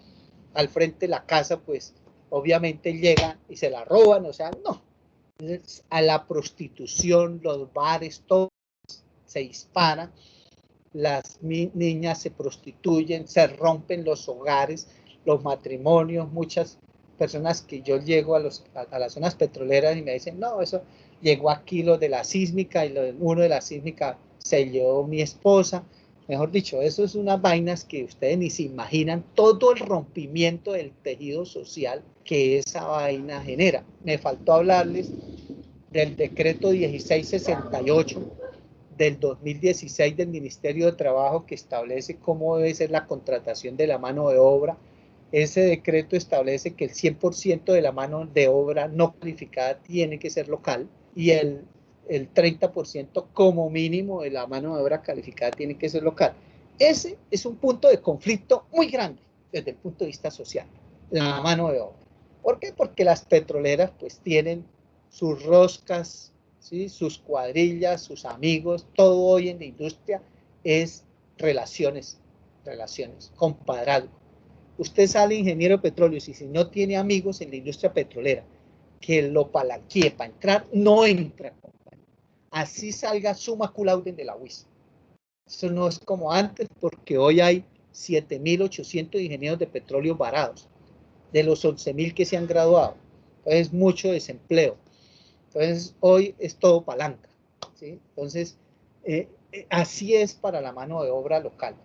al frente de la casa, pues obviamente llegan y se la roban. O sea, no, a la prostitución, los bares, todo se dispara. las niñas se prostituyen, se rompen los hogares, los matrimonios, muchas personas que yo llego a las zonas petroleras y me dicen, no, eso llegó aquí lo de la sísmica y uno de la sísmica se llevó mi esposa. Mejor dicho, eso es unas vainas que ustedes ni se imaginan todo el rompimiento del tejido social que esa vaina genera. Me faltó hablarles del decreto 1668 del 2016 del Ministerio de Trabajo que establece cómo debe ser la contratación de la mano de obra. Ese decreto establece que el 100% de la mano de obra no cualificada tiene que ser local y el 30% como mínimo de la mano de obra calificada tiene que ser local. Ese es un punto de conflicto muy grande desde el punto de vista social, la mano de obra. ¿Por qué? Porque las petroleras pues tienen sus roscas, ¿sí? Sus cuadrillas, sus amigos, todo hoy en la industria es relaciones, compadrazgo. Usted sale ingeniero de petróleo y si no tiene amigos en la industria petrolera que lo palanquee para entrar, no entra. Así salga summa cum laude de la UIS. Eso no es como antes porque hoy hay 7.800 ingenieros de petróleo varados, de los 11.000 que se han graduado. Entonces, mucho desempleo. Entonces, hoy es todo palanca, ¿sí? Entonces, así es para la mano de obra local.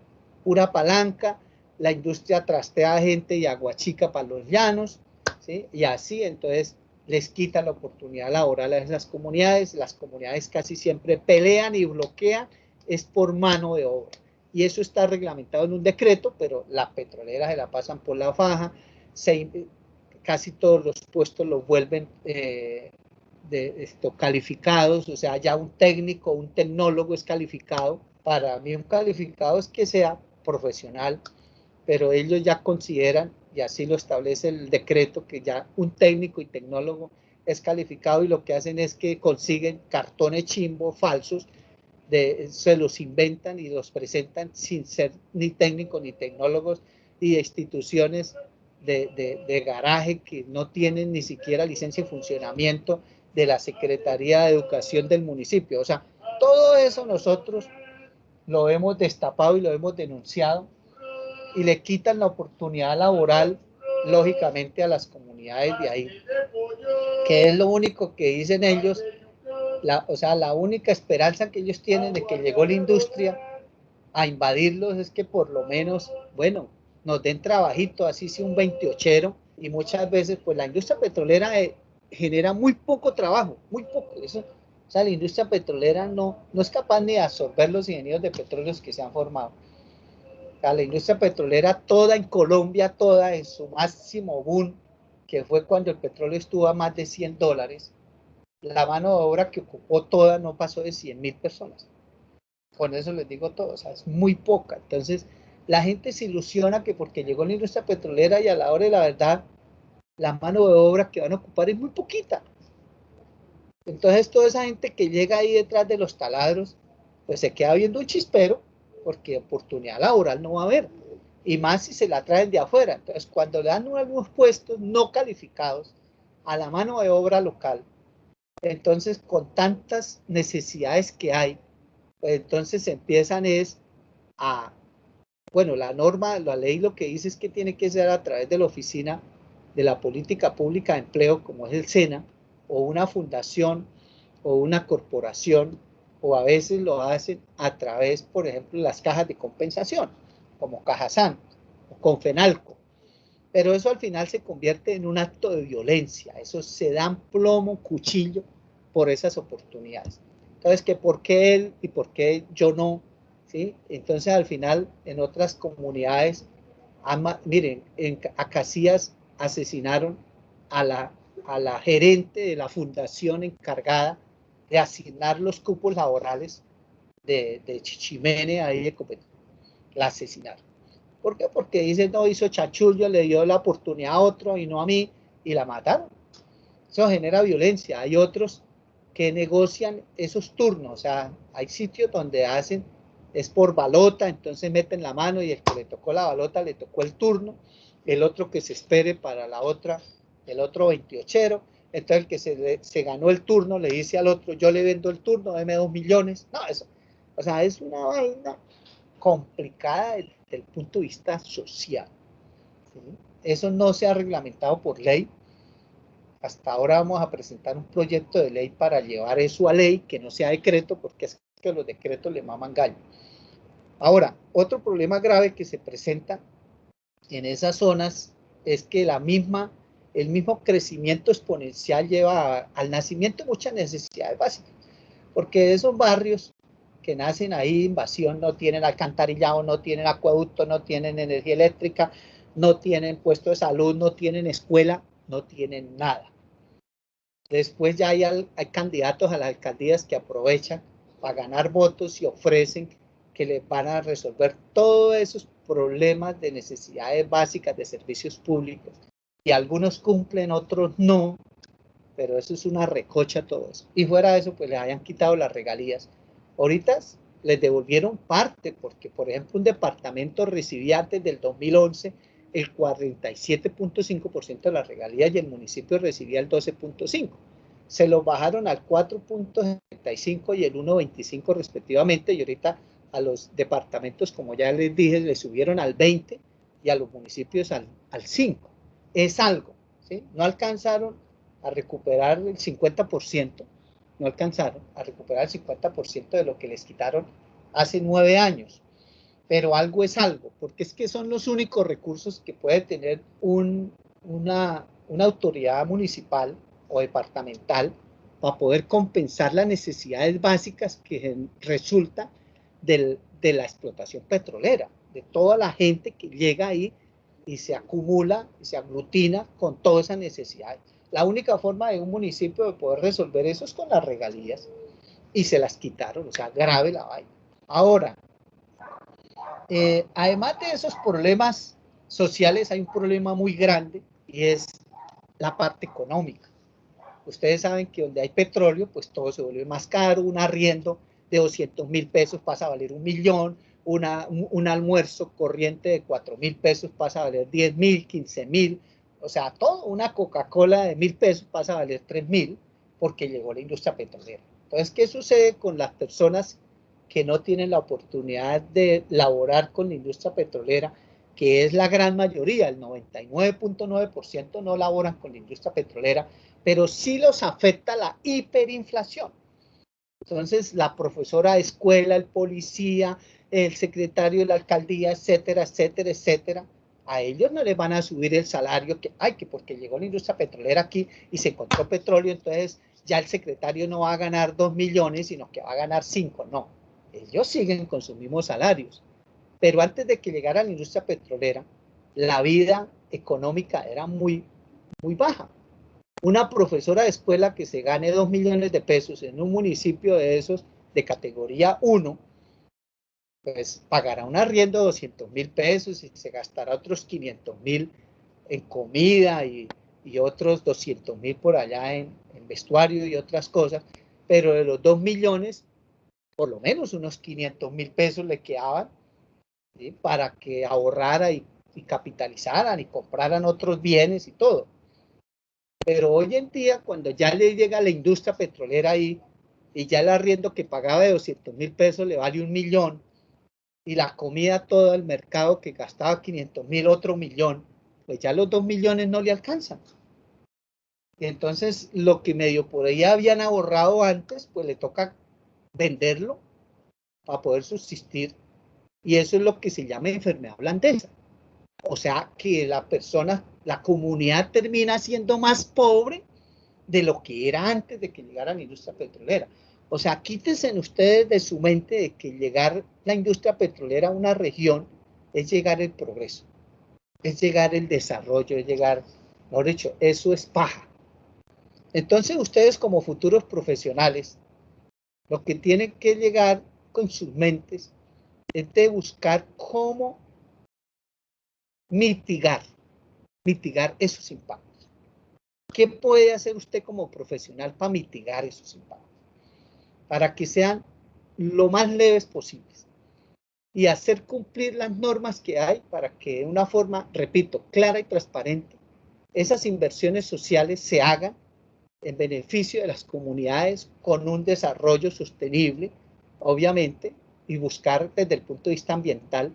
Pura palanca, la industria trastea gente y aguachica para los llanos, ¿sí? Y así, entonces, les quita la oportunidad laboral a esas comunidades. Las comunidades casi siempre pelean y bloquean, es por mano de obra. Y eso está reglamentado en un decreto, pero las petroleras se la pasan por la faja, casi todos los puestos los vuelven calificados, o sea, ya un técnico, un tecnólogo es calificado. Para mí un calificado es que sea profesional, pero ellos ya consideran, y así lo establece el decreto, que ya un técnico y tecnólogo es calificado y lo que hacen es que consiguen cartones chimbo falsos, se los inventan y los presentan sin ser ni técnicos ni tecnólogos y de instituciones de garaje que no tienen ni siquiera licencia de funcionamiento de la Secretaría de Educación del municipio. O sea, todo eso nosotros lo hemos destapado y lo hemos denunciado y le quitan la oportunidad laboral, lógicamente, a las comunidades de ahí, que es lo único que dicen ellos, o sea, la única esperanza que ellos tienen de que llegó la industria a invadirlos es que por lo menos, bueno, nos den trabajito, así sea un 28ero, y muchas veces pues la industria petrolera genera muy poco trabajo, muy poco. Eso, o sea, la industria petrolera no es capaz ni de absorber los ingenieros de petróleos que se han formado. O sea, la industria petrolera toda en Colombia, toda en su máximo boom, que fue cuando el petróleo estuvo a más de $100, la mano de obra que ocupó toda no pasó de 100.000 personas. Con eso les digo todo, o sea, es muy poca. Entonces, la gente se ilusiona que porque llegó la industria petrolera y a la hora de la verdad, la mano de obra que van a ocupar es muy poquita. Entonces, toda esa gente que llega ahí detrás de los taladros, pues se queda viendo un chispero, porque oportunidad laboral no va a haber. Y más si se la traen de afuera. Entonces, cuando le dan nuevos puestos no calificados a la mano de obra local, entonces con tantas necesidades que hay, pues entonces empiezan bueno, la norma, la ley lo que dice es que tiene que ser a través de la Oficina de la Política Pública de Empleo, como es el SENA, o una fundación, o una corporación, o a veces lo hacen a través, por ejemplo, de las cajas de compensación, como Cajazán, o Confenalco. Pero eso al final se convierte en un acto de violencia, eso se dan plomo, cuchillo por esas oportunidades. Entonces, que por qué él y por qué yo no, ¿sí? Entonces, al final, en otras comunidades, miren, en Acacías asesinaron a la gerente de la fundación encargada de asignar los cupos laborales de Chichimene, ahí de Copetón. La asesinaron. ¿Por qué? Porque dice, no, hizo chachullo, le dio la oportunidad a otro y no a mí, y la mataron. Eso genera violencia. Hay otros que negocian esos turnos, o sea, hay sitios donde hacen, es por balota, entonces meten la mano y el que le tocó la balota le tocó el turno, el otro que se espere para la otra, el otro 28ero, entonces el que se ganó el turno le dice al otro, yo le vendo el turno, deme 2 millones. No, eso, o sea, es una vaina complicada desde el punto de vista social. ¿Sí? Eso no se ha reglamentado por ley. Hasta ahora vamos a presentar un proyecto de ley para llevar eso a ley, que no sea decreto, porque es que los decretos le maman gallo. Ahora, otro problema grave que se presenta en esas zonas es que el mismo crecimiento exponencial lleva al nacimiento de muchas necesidades básicas, porque esos barrios que nacen ahí, invasión, no tienen alcantarillado, no tienen acueducto, no tienen energía eléctrica, no tienen puesto de salud, no tienen escuela, no tienen nada. Después ya hay candidatos a las alcaldías que aprovechan para ganar votos y ofrecen que les van a resolver todos esos problemas de necesidades básicas de servicios públicos. Y algunos cumplen, otros no, pero eso es una recocha todo eso. Y fuera de eso, pues les hayan quitado las regalías. Ahorita les devolvieron parte, porque por ejemplo un departamento recibía antes del 2011 el 47.5% de las regalías y el municipio recibía el 12.5%. Se los bajaron al 4.75 y el 1.25 respectivamente, y ahorita a los departamentos, como ya les dije, les subieron al 20 y a los municipios al 5. Es algo, ¿sí? No alcanzaron a recuperar el 50%, no alcanzaron a recuperar el 50% de lo que les quitaron hace 9 años. Pero algo es algo, porque es que son los únicos recursos que puede tener una autoridad municipal o departamental para poder compensar las necesidades básicas que resulta de la explotación petrolera, de toda la gente que llega ahí y se acumula y se aglutina con todas esas necesidades. La única forma de un municipio de poder resolver eso es con las regalías, y se las quitaron, o sea, grave la vaina. Ahora, además de esos problemas sociales, hay un problema muy grande y es la parte económica. Ustedes saben que donde hay petróleo, pues todo se vuelve más caro. Un arriendo de 200,000 pesos pasa a valer 1.000.000, un almuerzo corriente de 4.000 pesos pasa a valer 10.000, 15.000, o sea, todo, una Coca-Cola de 1.000 pesos pasa a valer 3.000 porque llegó la industria petrolera. Entonces, ¿qué sucede con las personas que no tienen la oportunidad de laborar con la industria petrolera, que es la gran mayoría, el 99.9% no laboran con la industria petrolera, pero sí los afecta la hiperinflación? Entonces, la profesora de escuela, el policía, el secretario de la alcaldía, etcétera, etcétera, etcétera, a ellos no les van a subir el salario, que porque llegó la industria petrolera aquí y se encontró petróleo, entonces ya el secretario no va a ganar 2 millones, sino que va a ganar 5, no. Ellos siguen con sus mismos salarios. Pero antes de que llegara la industria petrolera, la vida económica era muy, muy baja. Una profesora de escuela que se gane 2 millones de pesos en un municipio de esos de categoría 1, pues pagará un arriendo de 200,000 pesos y se gastará otros 500,000 en comida y otros 200,000 por allá en vestuario y otras cosas, pero de los 2 millones, por lo menos unos 500,000 pesos le quedaban, ¿sí?, para que ahorrara y capitalizaran y compraran otros bienes y todo. Pero hoy en día, cuando ya le llega la industria petrolera ahí y ya el arriendo que pagaba de 200,000 pesos le vale 1.000.000 y la comida todo el mercado que gastaba 500,000, otro 1.000.000, pues ya los 2 millones no le alcanzan. Y entonces lo que medio por ahí habían ahorrado antes, pues le toca venderlo para poder subsistir. Y eso es lo que se llama enfermedad holandesa. O sea que la persona, la comunidad termina siendo más pobre de lo que era antes de que llegara la industria petrolera. O sea, quítense ustedes de su mente de que llegar la industria petrolera a una región es llegar el progreso, es llegar el desarrollo, es llegar, mejor dicho, eso es paja. Entonces ustedes como futuros profesionales, lo que tienen que llegar con sus mentes es de buscar cómo mitigar esos impactos. ¿Qué puede hacer usted como profesional para mitigar esos impactos? Para que sean lo más leves posibles y hacer cumplir las normas que hay para que de una forma, repito, clara y transparente, esas inversiones sociales se hagan en beneficio de las comunidades con un desarrollo sostenible, obviamente, y buscar desde el punto de vista ambiental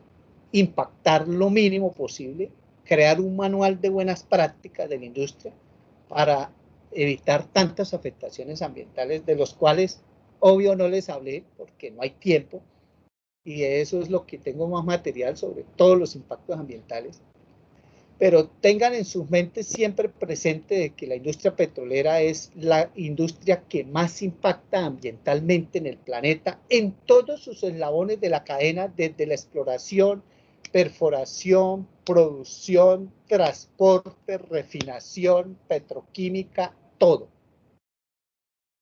impactar lo mínimo posible, crear un manual de buenas prácticas de la industria para evitar tantas afectaciones ambientales, de los cuales obvio no les hablé porque no hay tiempo, y eso es lo que tengo más material sobre todos los impactos ambientales. Pero tengan en sus mentes siempre presente de que la industria petrolera es la industria que más impacta ambientalmente en el planeta, en todos sus eslabones de la cadena, desde la exploración, perforación, producción, transporte, refinación, petroquímica, todo.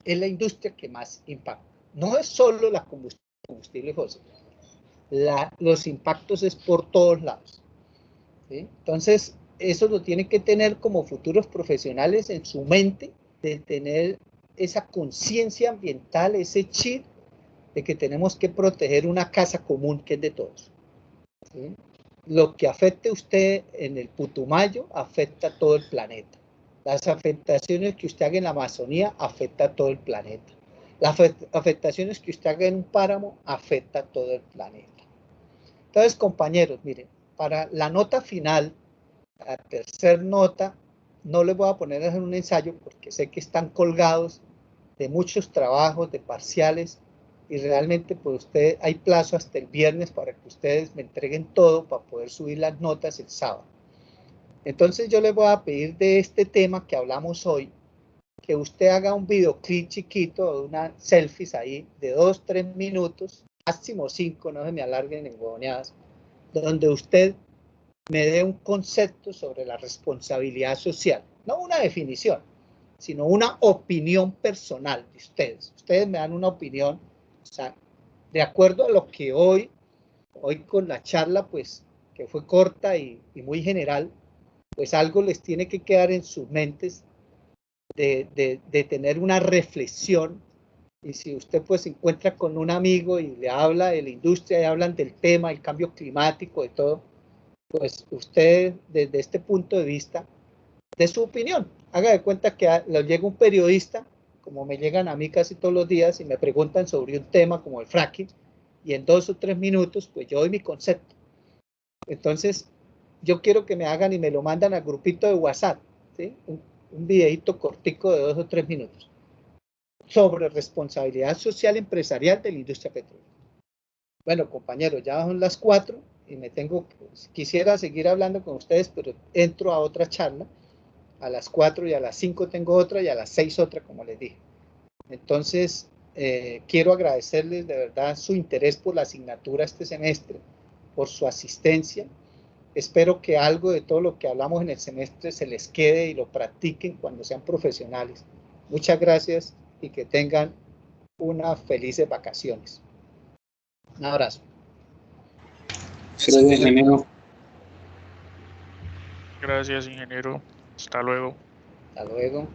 Es la industria que más impacta. No es solo la combustible fósil. Los impactos es por todos lados. ¿Sí? Entonces, eso lo tienen que tener como futuros profesionales en su mente, de tener esa conciencia ambiental, ese chip de que tenemos que proteger una casa común que es de todos. ¿Sí? Lo que afecte a usted en el Putumayo afecta a todo el planeta. Las afectaciones que usted haga en la Amazonía afecta a todo el planeta. Las afectaciones que usted haga en un páramo afecta a todo el planeta. Entonces, compañeros, miren, para la nota final, la tercera nota, no les voy a poner a hacer un ensayo porque sé que están colgados de muchos trabajos, de parciales, y realmente pues ustedes, hay plazo hasta el viernes para que ustedes me entreguen todo para poder subir las notas el sábado. Entonces yo les voy a pedir de este tema que hablamos hoy, que usted haga un videoclip chiquito, unas selfies ahí de 2-3 minutos, máximo 5, no se me alarguen en huevoneadas, donde usted me dé un concepto sobre la responsabilidad social, no una definición, sino una opinión personal de ustedes. Ustedes me dan una opinión, o sea, de acuerdo a lo que hoy con la charla, pues, que fue corta y muy general, pues algo les tiene que quedar en sus mentes de tener una reflexión. Y si usted pues se encuentra con un amigo y le habla de la industria y hablan del tema, el cambio climático, de todo, pues usted desde este punto de vista, de su opinión, haga de cuenta que le llega un periodista, como me llegan a mí casi todos los días y me preguntan sobre un tema como el fracking, y en 2 o 3 minutos, pues yo doy mi concepto. Entonces, yo quiero que me hagan y me lo mandan al grupito de WhatsApp, ¿sí? Un videito cortico de 2 o 3 minutos sobre responsabilidad social empresarial de la industria petrolera. Bueno, compañeros, ya son las 4 y quisiera seguir hablando con ustedes, pero entro a otra charla. A las 4 y a las 5 tengo otra y a las 6 otra, como les dije. Entonces, quiero agradecerles de verdad su interés por la asignatura este semestre, por su asistencia. Espero que algo de todo lo que hablamos en el semestre se les quede y lo practiquen cuando sean profesionales. Muchas gracias y que tengan unas felices vacaciones. Un abrazo. Gracias, ingeniero. Gracias, ingeniero. Hasta luego. Hasta luego.